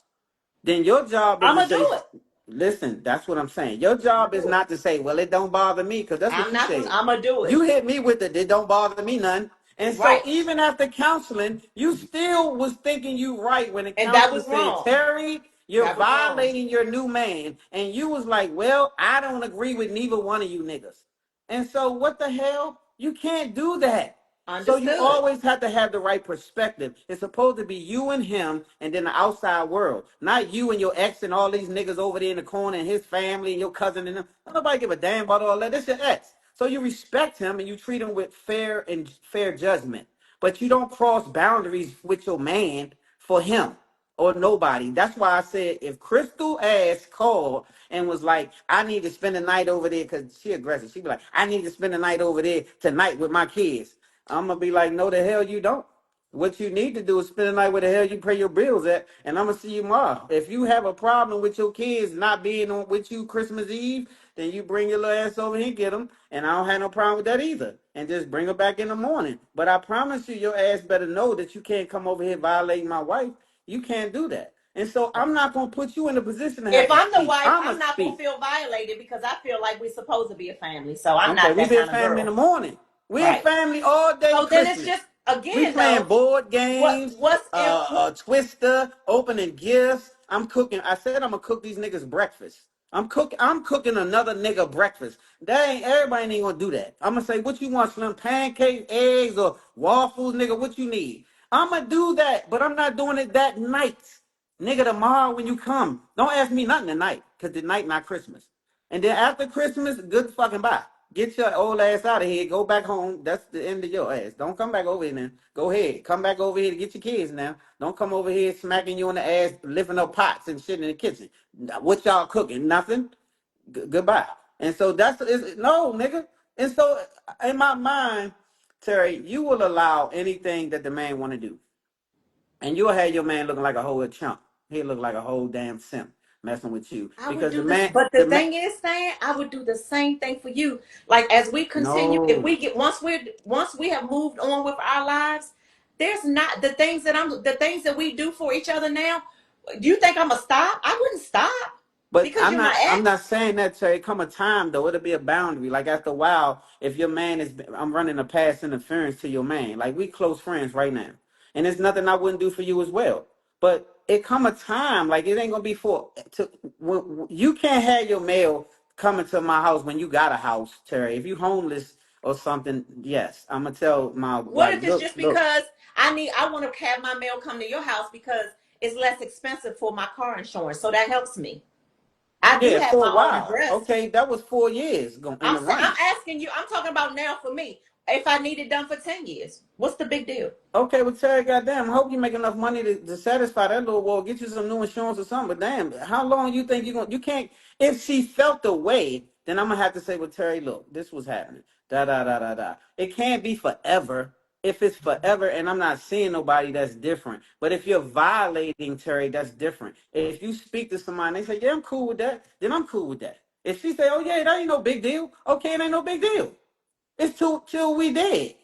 Then your job is I'm to gonna do say, it. listen, that's what I'm saying. Your I'm job gonna is do it. not to say, well, it don't bother me, because that's what I'm you not gonna. said. I'm gonna do You it. hit me with it don't bother me none. And so Right. even after counseling, you still was thinking you right when the And that counselor was said, wrong. Terry, you're That was wrong. violating your new man. And you was like, well, I don't agree with neither one of you niggas. And so what the hell? You can't do that. So you Understood. always have to have the right perspective. It's supposed to be you and him and then the outside world. Not you and your ex and all these niggas over there in the corner and his family and your cousin and them. Don't nobody give a damn about all that. That's your ex. So you respect him and you treat him with fair judgment. But you don't cross boundaries with your man for him or nobody. That's why I said if Crystal ass called and was like, I need to spend the night over there, because she aggressive. She'd be like, I need to spend the night over there tonight with my kids. I'm gonna be like, no, the hell you don't. What you need to do is spend the night where the hell you pay your bills at, and I'm gonna see you tomorrow. If you have a problem with your kids not being on with you Christmas Eve, then you bring your little ass over here and get them, and I don't have no problem with that either. And just bring her back in the morning. But I promise you, your ass better know that you can't come over here violating my wife. You can't do that. And so I'm not gonna put you in a position to have If to I'm the speak. wife, I'ma I'm not gonna speak. feel violated because I feel like we're supposed to be a family. So I'm Okay, not we that be a kind of family in girl. the morning. We a Right. family all day So then it's Christmas. just We again playing though, board games, what's important. Twister, opening gifts. I'm cooking. I said I'm gonna cook these niggas breakfast. I'm cooking another nigga breakfast. That ain't everybody ain't gonna do that. I'm gonna say, what you want, Slim? Pancakes, eggs, or waffles, nigga? What you need? I'm gonna do that, but I'm not doing it that night. Nigga, tomorrow when you come, don't ask me nothing tonight, because the night not Christmas. And then after Christmas, good fucking bye. Get your old ass out of here. Go back home. That's the end of your ass. Don't come back over here now. Go ahead. Come back over here to get your kids now. Don't come over here smacking you on the ass, lifting up pots and shit in the kitchen. What y'all cooking? Nothing. Goodbye. And so no, nigga. And so in my mind, Terry, you will allow anything that the man want to do. And you'll have your man looking like a whole chump. He'll look like a whole damn simp messing with you. I would Because do this, but the thing is, Stan, I would do the same thing for you. Like as we continue, if no. we get once we have moved on with our lives, there's not the things that we do for each other now. Do you think I'm gonna stop? I wouldn't stop But because you're my I'm not ex. saying that, Terry. Come a time though, it'll be a boundary. Like after a while, if your man I'm running a past interference to your man. Like we close friends right now, and there's nothing I wouldn't do for you as well. But it come a time, like it ain't gonna be when you can't have your mail coming to my house when you got a house, Terry. If you homeless or something, yes, I'm gonna tell my What like, if it's look, just look. because I want to have my mail come to your house because it's less expensive for my car insurance, so that helps me. I do Yeah, have for a my own while. address. Okay, that was 4 years in the I'm running. asking you. I'm talking about now for me. If I need it done for 10 years, what's the big deal? Okay, well, Terry, goddamn, I hope you make enough money to satisfy that little wall, get you some new insurance or something. But damn, how long you think you can't? If she felt the way, then I'm gonna have to say, well, Terry, look, this was happening. Da da da da da. It can't be forever. If it's forever, and I'm not seeing nobody, that's different. But if you're violating Terry, that's different. If you speak to somebody, and they say, yeah, I'm cool with that, then I'm cool with that. If she say, oh yeah, that ain't no big deal, okay, it ain't no big deal. It's till we dead.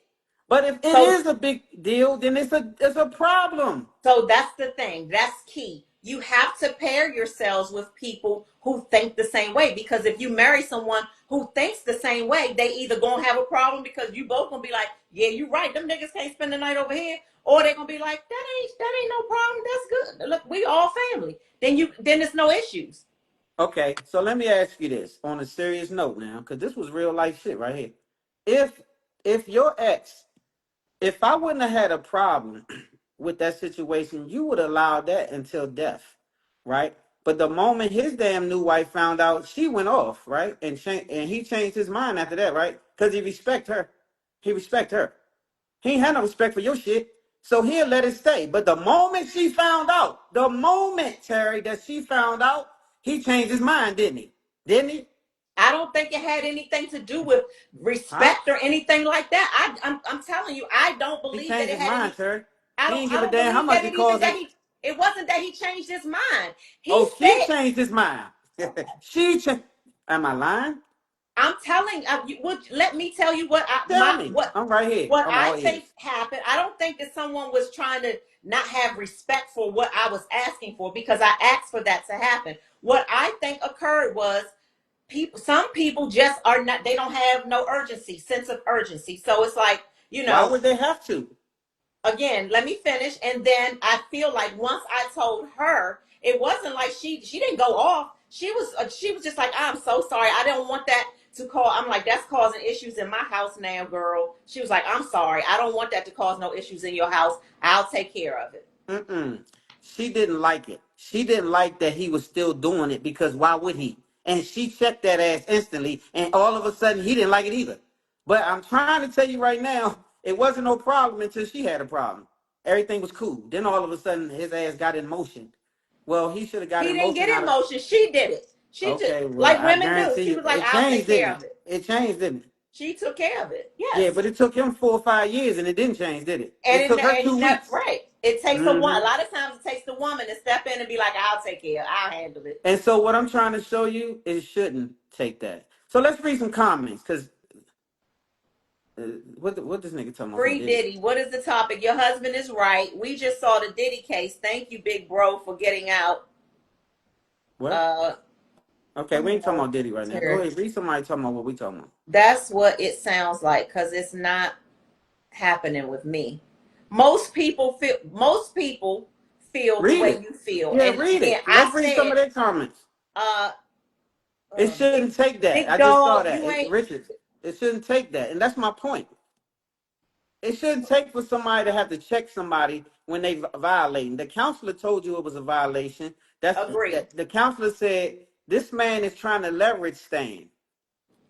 But if it So is a big deal, then it's a problem. so that's the thing. That's key. You have to pair yourselves with people who think the same way. Because if you marry someone who thinks the same way, they either gonna have a problem because you both gonna be like, yeah, you're right. Them niggas can't spend the night over here, or they're gonna be like, that ain't no problem. That's good. Look, we all family. Then there's no issues. Okay, so let me ask you this on a serious note now, because this was real life shit right here. If if your ex, if I wouldn't have had a problem with that situation, you would allow that until death, right? But the moment his damn new wife found out, she went off, right? And he changed his mind after that, right? Because he respect her. He respect her. He ain't had no respect for your shit. So he'll let it stay. But the moment she found out, the moment, Terry, that she found out, he changed his mind, didn't he? Didn't he? I don't think it had anything to do with Huh? respect or anything like that. I'm telling you, I don't He believe that changed it his had mind, any. Terry. I He don't ain't I give a don't damn how believe much that it it even cost that him. he. It wasn't that he changed his mind. He Oh, she said, changed his mind. she changed. Am I lying? I'm telling let me tell you what I Tell my me. I'm right here. what I'm I all ears. think happened. I don't think that someone was trying to not have respect for what I was asking for, because I asked for that to happen. What I think occurred was, some people just are not, they don't have no urgency, sense of urgency. So it's like, Why would they have to? again, let me finish. And then I feel like once I told her, it wasn't like she didn't go off. She was just like, I'm so sorry, I don't want that to cause. I'm like, that's causing issues in my house now, girl. She was like, I'm sorry, I don't want that to cause no issues in your house. I'll take care of it. Mm-mm. She didn't like it. She didn't like that he was still doing it because why would he? And she checked that ass instantly, and all of a sudden he didn't like it either. But I'm trying to tell you right now, it wasn't no problem until she had a problem. Everything was cool. Then all of a sudden his ass got in motion. Well, he should have got He in didn't motion get out in of. motion. She did it. She just Okay, well, like I women do. guarantee She you, was like, it I'll take changed, care didn't of it? it. It changed, didn't it? She took care of it. Yeah, Yes. but it took him 4 or 5 years, and it didn't change, did it? And It took her 2 weeks. right. It takes a Mm-hmm. lot of times it takes the woman to step in and be like, I'll take care. I'll handle it. And so what I'm trying to show you is it shouldn't take that. So let's read some comments, because what this nigga talking about some Free Diddy? Diddy. What is the topic? Your husband is right. We just saw the Diddy case. Thank you, big bro, for getting out. What? Uh Okay, let we me ain't talking know about Diddy right now. Go here. ahead, read somebody talking about what we talking about. That's what it sounds like, because it's not happening with me. Most people feel the Read way it. you feel. Yeah, And read again, it. I Let's read some said, of their comments. uh It big shouldn't take that. big I just saw dog, that. you ain't. Richard, it shouldn't take that. And that's my point. It shouldn't take for somebody to have to check somebody when they violating. The counselor told you it was a violation. That's Agree. that. The counselor said this man is trying to leverage Stan,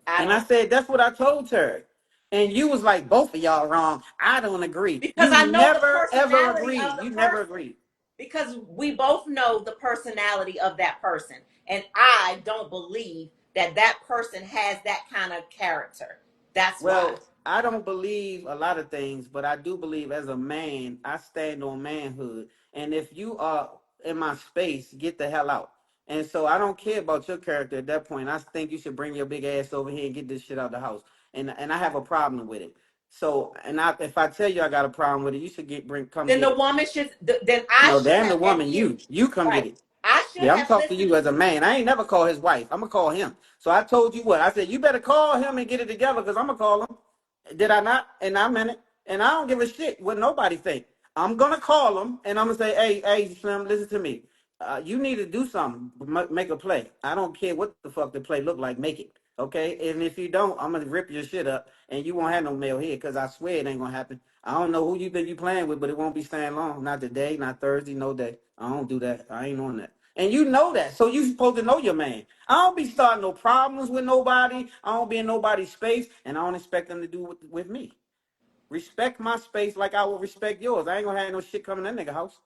I and I don't, said that's what I told her. And you was like, both of y'all wrong. I don't agree. because You I know the never ever personality of agreed. the You never person. agreed. Because we both know the personality of that person. And I don't believe that that person has that kind of character. That's why. Well, I don't believe a lot of things, but I do believe as a man, I stand on manhood. And if you are in my space, get the hell out. And so I don't care about your character at that point. I think you should bring your big ass over here and get this shit out of the house. And I have a problem with it. So if I tell you I got a problem with it, you should come Then get the it. woman should, then I No, should damn the have woman, adhered. you come get Right. it. I should Yeah, I'm have talking to listened. you as a man. I ain't never call his wife. I'm gonna call him. So I told you what I said. You better call him and get it together because I'm gonna call him. Did I not? And I meant it. And I don't give a shit what nobody think. I'm gonna call him and I'm gonna say, hey, Slim, listen to me. You need to do something. Make a play. I don't care what the fuck the play look like. Make it. Okay. And if you don't, I'm gonna rip your shit up and you won't have no mail here because I swear it ain't gonna happen. I don't know who you think you playing with, but it won't be staying long. Not today, not Thursday, no day. I don't do that. I ain't on that. And you know that. So you supposed to know your man. I don't be starting no problems with nobody. I don't be in nobody's space, and I don't expect them to do with me. Respect my space like I will respect yours. I ain't gonna have no shit coming in that nigga house.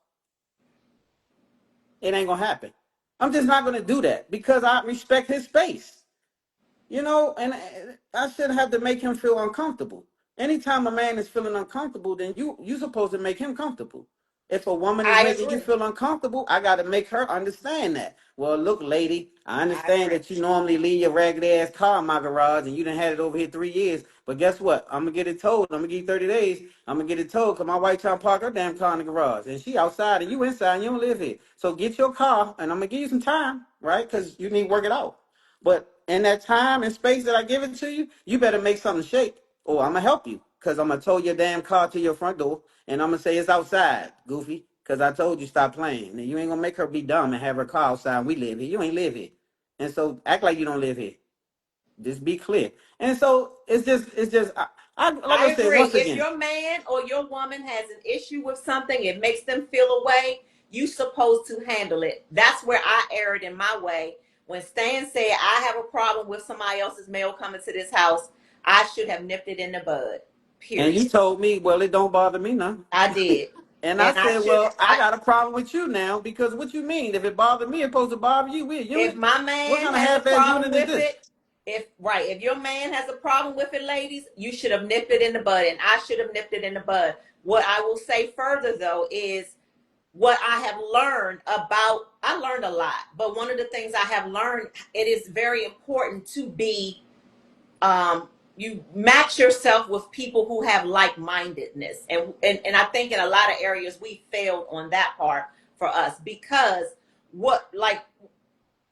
It ain't gonna happen. I'm just not gonna do that because I respect his space. And I shouldn't have to make him feel uncomfortable. Anytime a man is feeling uncomfortable, then you supposed to make him comfortable. If a woman is I making you agree. feel uncomfortable, I got to make her understand that. Well, look, lady, I I understand agree. that you normally leave your ragged ass car in my garage and you done had it over here 3 years. But guess what? I'm gonna get it towed. I'm gonna give you 30 days. I'm gonna get it towed because my wife trying to park her damn car in the garage and she outside and you inside and you don't live here. So get your car and I'm gonna give you some time, right? Because you need to work it out. But in that time and space that I give it to you, you better make something shake, or I'm gonna help you. Cause I'm gonna tow your damn car to your front door, and I'm gonna say it's outside, goofy. Cause I told you stop playing. And you ain't gonna make her be dumb and have her car outside. We live here. You ain't live here, and so act like you don't live here. Just be clear. And so it's just. Like I I said agree. once If again. your man or your woman has an issue with something, it makes them feel a way, you supposed to handle it. That's where I erred in my way. When Stan said I have a problem with somebody else's mail coming to this house, I should have nipped it in the bud. And Period. you told me, well, it don't bother me none. I did. And I And I said, should well, I I got a problem with you now because what you mean? If it bothered me, it's supposed to bother you. We're a if unit. my What man kind of has a half-ass problem unit is with this? it, if your man has a problem with it, ladies, you should have nipped it in the bud, and I should have nipped it in the bud. What I will say further though is what I have learned about, I learned a lot, but one of the things I have learned, it is very important to be, you match yourself with people who have like-mindedness. And I think in a lot of areas we failed on that part for us, because what, like,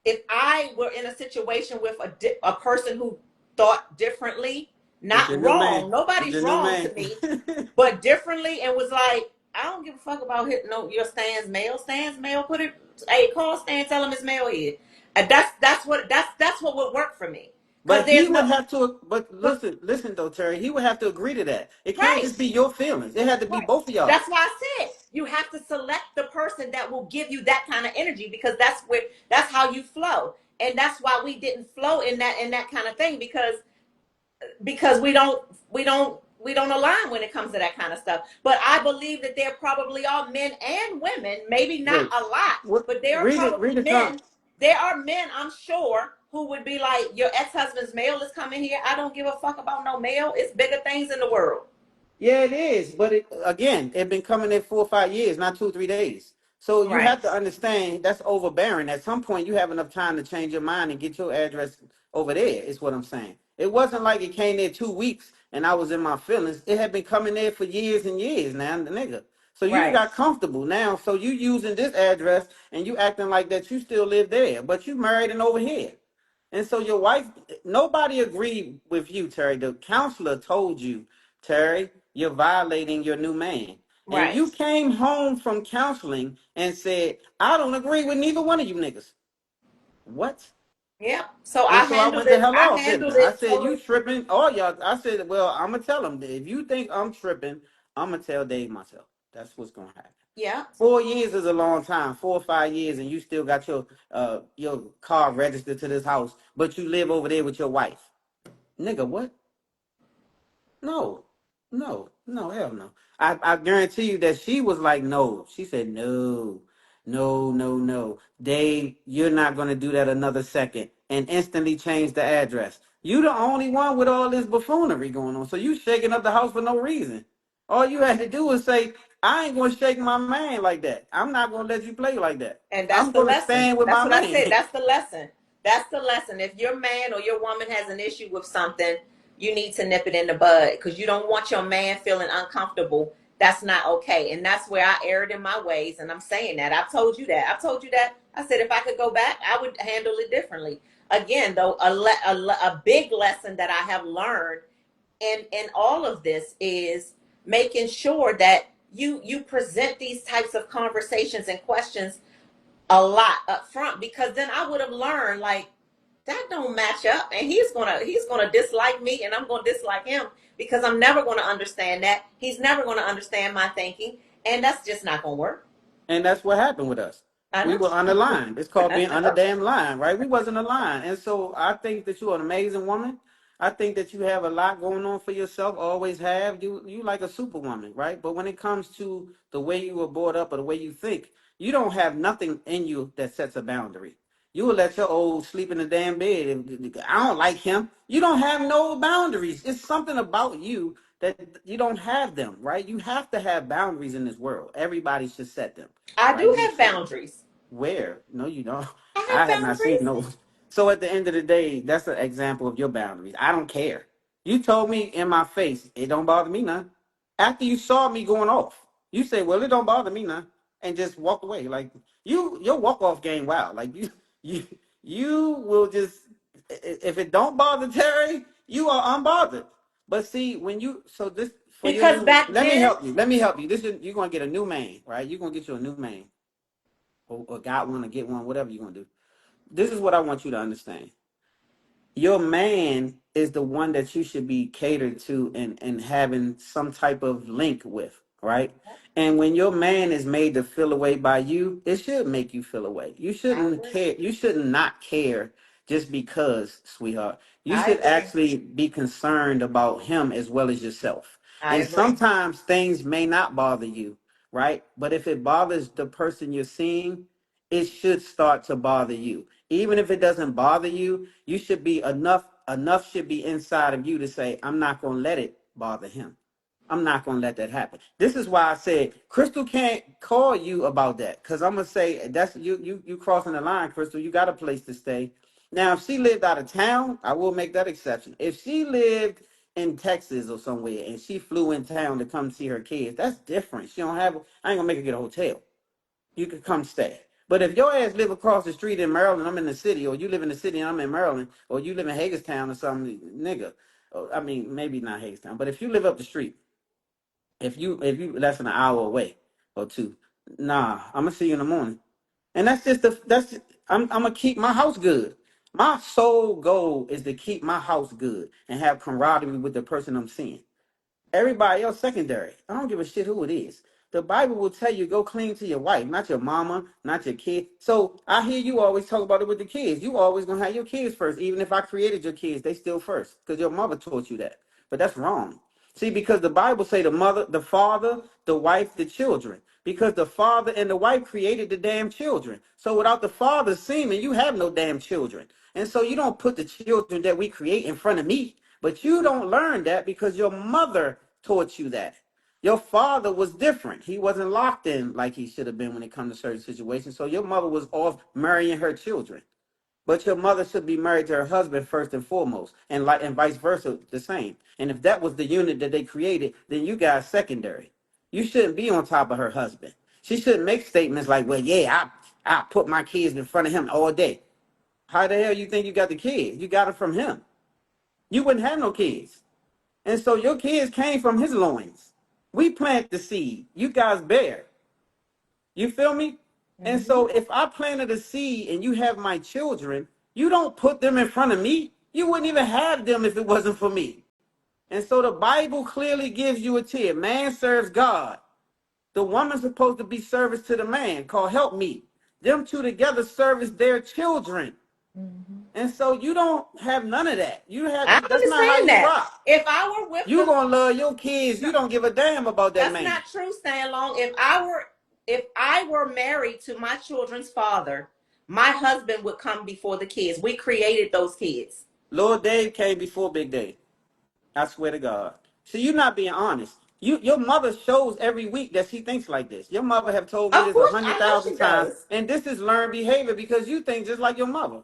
if I were in a situation with a person who thought differently, It's not your new man. wrong, It's nobody's your new wrong man. to me, but differently, and was like, I don't give a fuck about hitting no your Stan's mail. Stan's mail, put it. Hey, call Stan, tell him his mail here. And that's what would work for me. Cause But he there's no, would have to. But but listen though, Terry. He would have to agree to that. It can't right, just be your feelings. It had to be right. both of y'all. That's why I said you have to select the person that will give you that kind of energy, because that's how you flow, and that's why we didn't flow in that kind of thing, because we don't align when it comes to that kind of stuff. But I believe that there probably are men and women, maybe not Wait. a lot, What? but there are Read it. probably Read the comment. men. There are men, I'm sure, who would be like, your ex-husband's mail is coming here. I don't give a fuck about no mail. It's bigger things in the world. Yeah, it is. But again, it been coming there 4 or 5 years, not 2 or 3 days. So you Right. have to understand that's overbearing. At some point, you have enough time to change your mind and get your address over there. Is what I'm saying. It wasn't like it came there 2 weeks and I was in my feelings. It had been coming there for years and years now, the nigga. So you done Right. got comfortable now. So you using this address and you acting like that you still live there, but you married and over here. And so your wife, nobody agreed with you, Terry. The counselor told you, Terry, you're violating your new man. And Right. you came home from counseling and said, I don't agree with neither one of you niggas. What? Yep. So And so I went the hell I off, didn't handled I? I it said, you totally. tripping. Oh, y'all. I said, well, I'm going to tell him. If you think I'm tripping, I'm going to tell Dave myself. That's what's going to happen. Yeah. 4 years is a long time, 4 or 5 years, and you still got your car registered to this house, but you live over there with your wife. Nigga, what? No, no, hell no. I guarantee you that she was like, no. She said, no, no, no, no. Dave, you're not going to do that another second. And instantly change the address. You the only one with all this buffoonery going on. So you shaking up the house for no reason. All you had to do was say, I ain't going to shake my man like that. I'm not going to let you play like that. And that's I'm the going to lesson. stand with That's my what I said. man. That's the lesson. That's the lesson. If your man or your woman has an issue with something, you need to nip it in the bud, because you don't want your man feeling uncomfortable. That's not okay. And that's where I erred in my ways. And I'm saying that. I've told you that. I've told you that. I said if I could go back, I would handle it differently. Again, though, a big lesson that I have learned in all of this is making sure that you present these types of conversations and questions a lot up front, because then I would have learned, like, that don't match up, and he's gonna dislike me, and I'm gonna dislike him, because I'm never gonna understand that. He's never gonna understand my thinking, and that's just not gonna work. And that's what happened with us. I We know. were underlined. It's called I being under know. damn line, right? We wasn't aligned. And so I think that you're an amazing woman. I think that you have a lot going on for yourself, always have. You like a superwoman, right? But when it comes to the way you were brought up or the way you think, you don't have nothing in you that sets a boundary. You will let your old sleep in the damn bed. I don't like him. You don't have no boundaries. It's something about you that you don't have them, right? You have to have boundaries in this world. Everybody should set them, I right? do You have should. boundaries. Where? No, you don't. I I have have not seen boundaries. those. So at the end of the day, that's an example of your boundaries. I don't care. You told me in my face, it don't bother me none. After you saw me going off, you say, well, it don't bother me none, and just walk away. Like your walk off game, wow. Like you, you will just, if it don't bother Terry, you are unbothered. But see, when you, so this, for your Because new, back let me then, help you. Let me help you. This is, you're gonna get a new man, right? You're gonna get you a new man, or got one, or get one, whatever you're gonna do. This is what I want you to understand. Your man is the one that you should be catered to and having some type of link with, right? And when your man is made to feel away by you, it should make you feel away. You I shouldn't agree. care. You shouldn't not care just because, sweetheart. You I should agree. actually be concerned about him as well as yourself. I And agree. sometimes things may not bother you, right? But if it bothers the person you're seeing, it should start to bother you. Even if it doesn't bother you, you should be enough should be inside of you to say, I'm not going to let it bother him. I'm not going to let that happen. This is why I said Crystal can't call you about that, because I'm going to say that's you crossing the line, Crystal. You got a place to stay. Now, if she lived out of town, I will make that exception. If she lived in Texas or somewhere and she flew in town to come see her kids, that's different. She don't have, I ain't going to make her get a hotel. You could come stay. But if your ass live across the street in Maryland, I'm in the city, or you live in the city and I'm in Maryland, or you live in Hagerstown or something, nigga. I mean, maybe not Hagerstown, but if you live up the street, if you less than an hour away or two, nah, I'm gonna see you in the morning. And I'm gonna keep my house good. My sole goal is to keep my house good and have camaraderie with the person I'm seeing. Everybody else secondary. I don't give a shit who it is. The Bible will tell you go clean to your wife, not your mama, not your kid. So I hear you always talk about it with the kids. You always gonna have your kids first. Even if I created your kids, they still first because your mother taught you that. But that's wrong. See, because the Bible say the mother, the father, the wife, the children. Because the father and the wife created the damn children. So without the father's semen, you have no damn children. And so you don't put the children that we create in front of me. But you don't learn that because your mother taught you that. Your father was different. He wasn't locked in like he should have been when it comes to certain situations. So your mother was off marrying her children. But your mother should be married to her husband first and foremost, and vice versa, the same. And if that was the unit that they created, then you guys secondary. You shouldn't be on top of her husband. She shouldn't make statements like, "Well, yeah, I put my kids in front of him all day." How the hell you think you got the kids? You got it from him. You wouldn't have no kids. And so your kids came from his loins. We plant the seed. You guys bear. You feel me? And Mm-hmm. so if I planted a seed and you have my children, you don't put them in front of me. You wouldn't even have them if it wasn't for me. And so the Bible clearly gives you a tier. Man serves God. The woman's supposed to be service to the man, called help me. Them two together service their children. Mm-hmm. And so you don't have none of that. I That's not how understand you that. rock. If I were with You the gonna love your kids. no, You don't give a damn about that that's man. not true, Stan Long. If I were married to my children's father, my husband would come before the kids. We created those kids. Lord Dave came before Big Dave. I swear to God. See, you're not being honest. Your mother shows every week that she thinks like this. Your mother have told me Of this a course, hundred I know thousand she times, does. and this is learned behavior because you think just like your mother.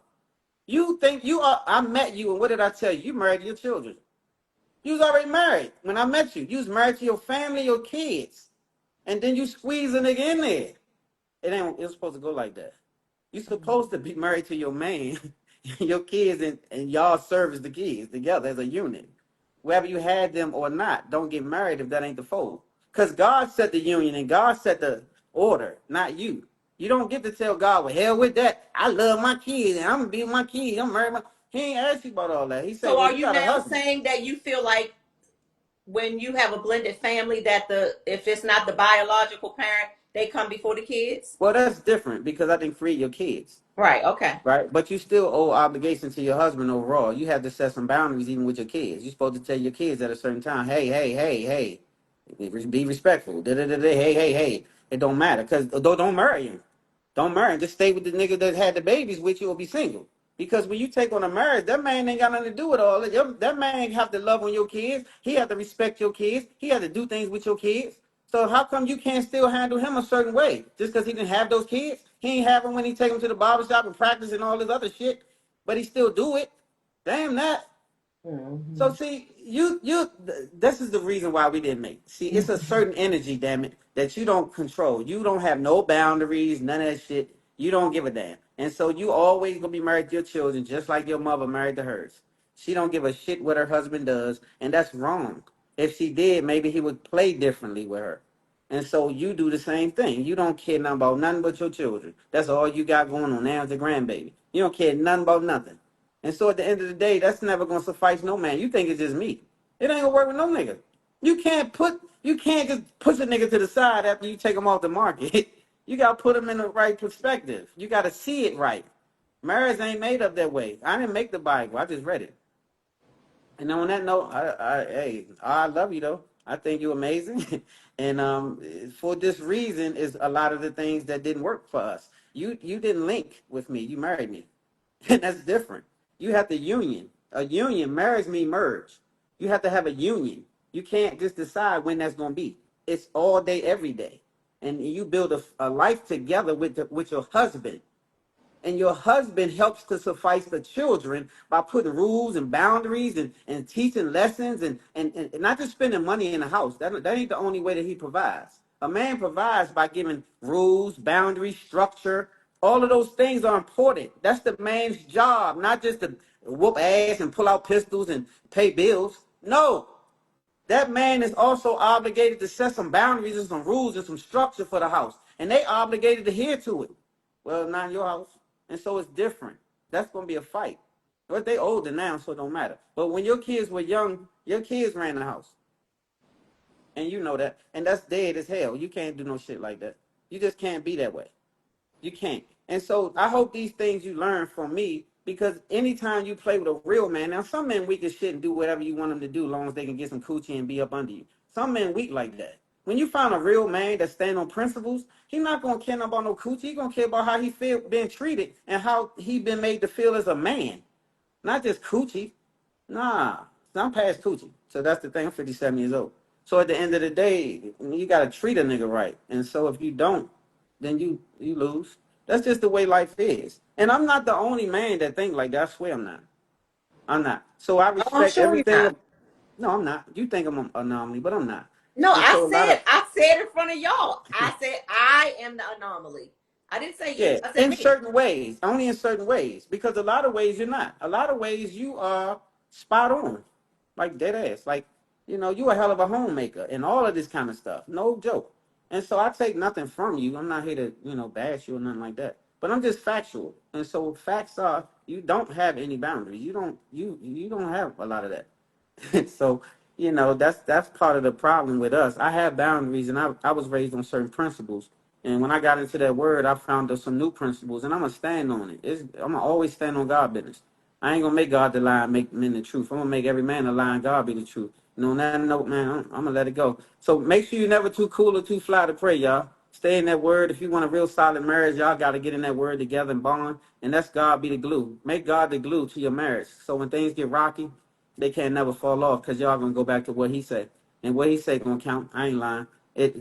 You think you are. I met you, and what did I tell you? You married your children. You was already married when I met you. You was married to your family, your kids, and then you squeeze a nigga in there. It ain't. It's supposed to go like that. You're supposed to be married to your man, your kids, and y'all service the kids together as a unit. Whether you had them or not, don't get married if that ain't the fold. Because God set the union and God set the order, not you. You don't get to tell God, well, hell with that. I love my kids and I'm going to be with my kids. I'm married. He ain't asked you about all that. He said, So well, are you you got a now husband. saying that you feel like when you have a blended family that the if it's not the biological parent, they come before the kids? Well, that's different because I didn't create your kids. Right, okay. Right? But you still owe obligation to your husband overall. You have to set some boundaries even with your kids. You're supposed to tell your kids at a certain time, hey, hey, hey, hey, be respectful. Da, da, da, da, hey, hey, hey. It don't matter because don't marry him. Don't marry him. Just stay with the nigga that had the babies with you or be single. Because when you take on a marriage, that man ain't got nothing to do with all that. That man have to love on your kids. He have to respect your kids. He have to do things with your kids. So how come you can't still handle him a certain way? Just because he didn't have those kids? He ain't have them when he take them to the barber shop and practice and all this other shit. But he still do it. Damn that. So Mm-hmm. see, this is the reason why we didn't make. See, it's a Mm-hmm. certain energy, damn it, that you don't control. You don't have no boundaries, none of that shit. You don't give a damn. And so you always gonna be married to your children, just like your mother married to hers. She don't give a shit what her husband does, and that's wrong. If she did, maybe he would play differently with her. And so you do the same thing. You don't care nothing about nothing but your children. That's all you got going on now as a grandbaby. You don't care nothing about nothing. And so at the end of the day, that's never gonna suffice no man. You think it's just me. It ain't gonna work with no nigga. You can't just push a nigga to the side after you take him off the market. You gotta put him in the right perspective. You gotta see it right. Marriage ain't made up that way. I didn't make the Bible. I just read it. And on that note, hey, I love you though. I think you're amazing. And for this reason is a lot of the things that didn't work for us. You didn't link with me. You married me. And that's different. You have the union. A union, marriage means merge. You have to have a union. You can't just decide when that's going to be. It's all day, every day. And you build a life together with your husband, and your husband helps to suffice the children by putting rules and boundaries and teaching lessons and not just spending money in the house. That ain't the only way that he provides. A man provides by giving rules, boundaries, structure. All of those things are important. That's the man's job, not just to whoop ass and pull out pistols and pay bills. No, that man is also obligated to set some boundaries and some rules and some structure for the house. And they obligated to adhere to it. Well, not in your house. And so it's different. That's going to be a fight. But they older now, so it don't matter. But when your kids were young, your kids ran the house. And you know that. And that's dead as hell. You can't do no shit like that. You just can't be that way. You can't. And so I hope these things you learn from me, because anytime you play with a real man, now some men weak as shit and do whatever you want them to do as long as they can get some coochie and be up under you. Some men weak like that. When you find a real man that stand on principles, he not gonna care about no coochie. He gonna care about how he feel being treated and how he been made to feel as a man, not just coochie. Nah, I'm past coochie. So that's the thing. I'm 57 years old. So at the end of the day, you gotta treat a nigga right. And so if you don't, then you lose. That's just the way life is. And I'm not the only man that think like that. I swear I'm not. I'm not. So I Oh, I'm respect sure you're everything. not. No, I'm not. You think I'm an anomaly, but I'm not. No, And so a lot of I said in front of y'all. I said I am the anomaly. I didn't say you. yeah, I said in me. certain ways, only in certain ways, because a lot of ways you're not. A lot of ways you are spot on, like dead ass. Like, you a hell of a homemaker and all of this kind of stuff. No joke. And so I take nothing from you. I'm not here to, bash you or nothing like that. But I'm just factual. And so facts are you don't have any boundaries. You don't have a lot of that. So, that's part of the problem with us. I have boundaries, and I was raised on certain principles. And when I got into that word, I found there's some new principles, and I'm gonna stand on it. I'm gonna always stand on God business. I ain't gonna make God the lie and make men the truth. I'm gonna make every man a lie and God be the truth. On that note, man, I'm gonna let it go. So make sure you're never too cool or too fly to pray, y'all. Stay in that word. If you want a real solid marriage, y'all got to get in that word together and bond. And that's God be the glue. Make God the glue to your marriage. So when things get rocky, they can't never fall off because y'all gonna go back to what he said. And what he said gonna count. I ain't lying.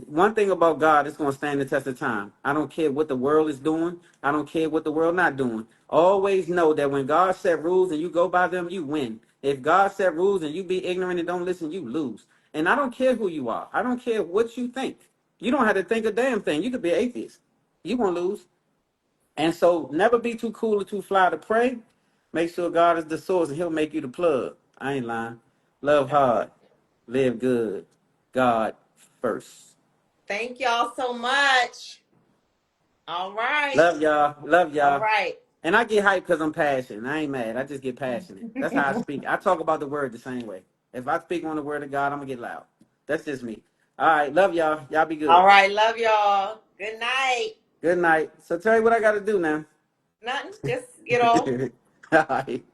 One thing about God, it's gonna stand the test of time. I don't care what the world is doing. I don't care what the world not doing. Always know that when God set rules and you go by them, you win. If God set rules and you be ignorant and don't listen, you lose. And I don't care who you are. I don't care what you think. You don't have to think a damn thing. You could be an atheist. You won't lose. And so never be too cool or too fly to pray. Make sure God is the source and he'll make you the plug. I ain't lying. Love hard. Live good. God first. Thank y'all so much. All right. Love y'all. Love All y'all. right. And I get hyped because I'm passionate. I ain't mad. I just get passionate. That's how I speak. I talk about the word the same way. If I speak on the word of God, I'm going to get loud. That's just me. All right. Love y'all. Y'all be All good. right. Love y'all. Good night. Good night. So tell you what I got to do now. Nothing. Just get off. All right.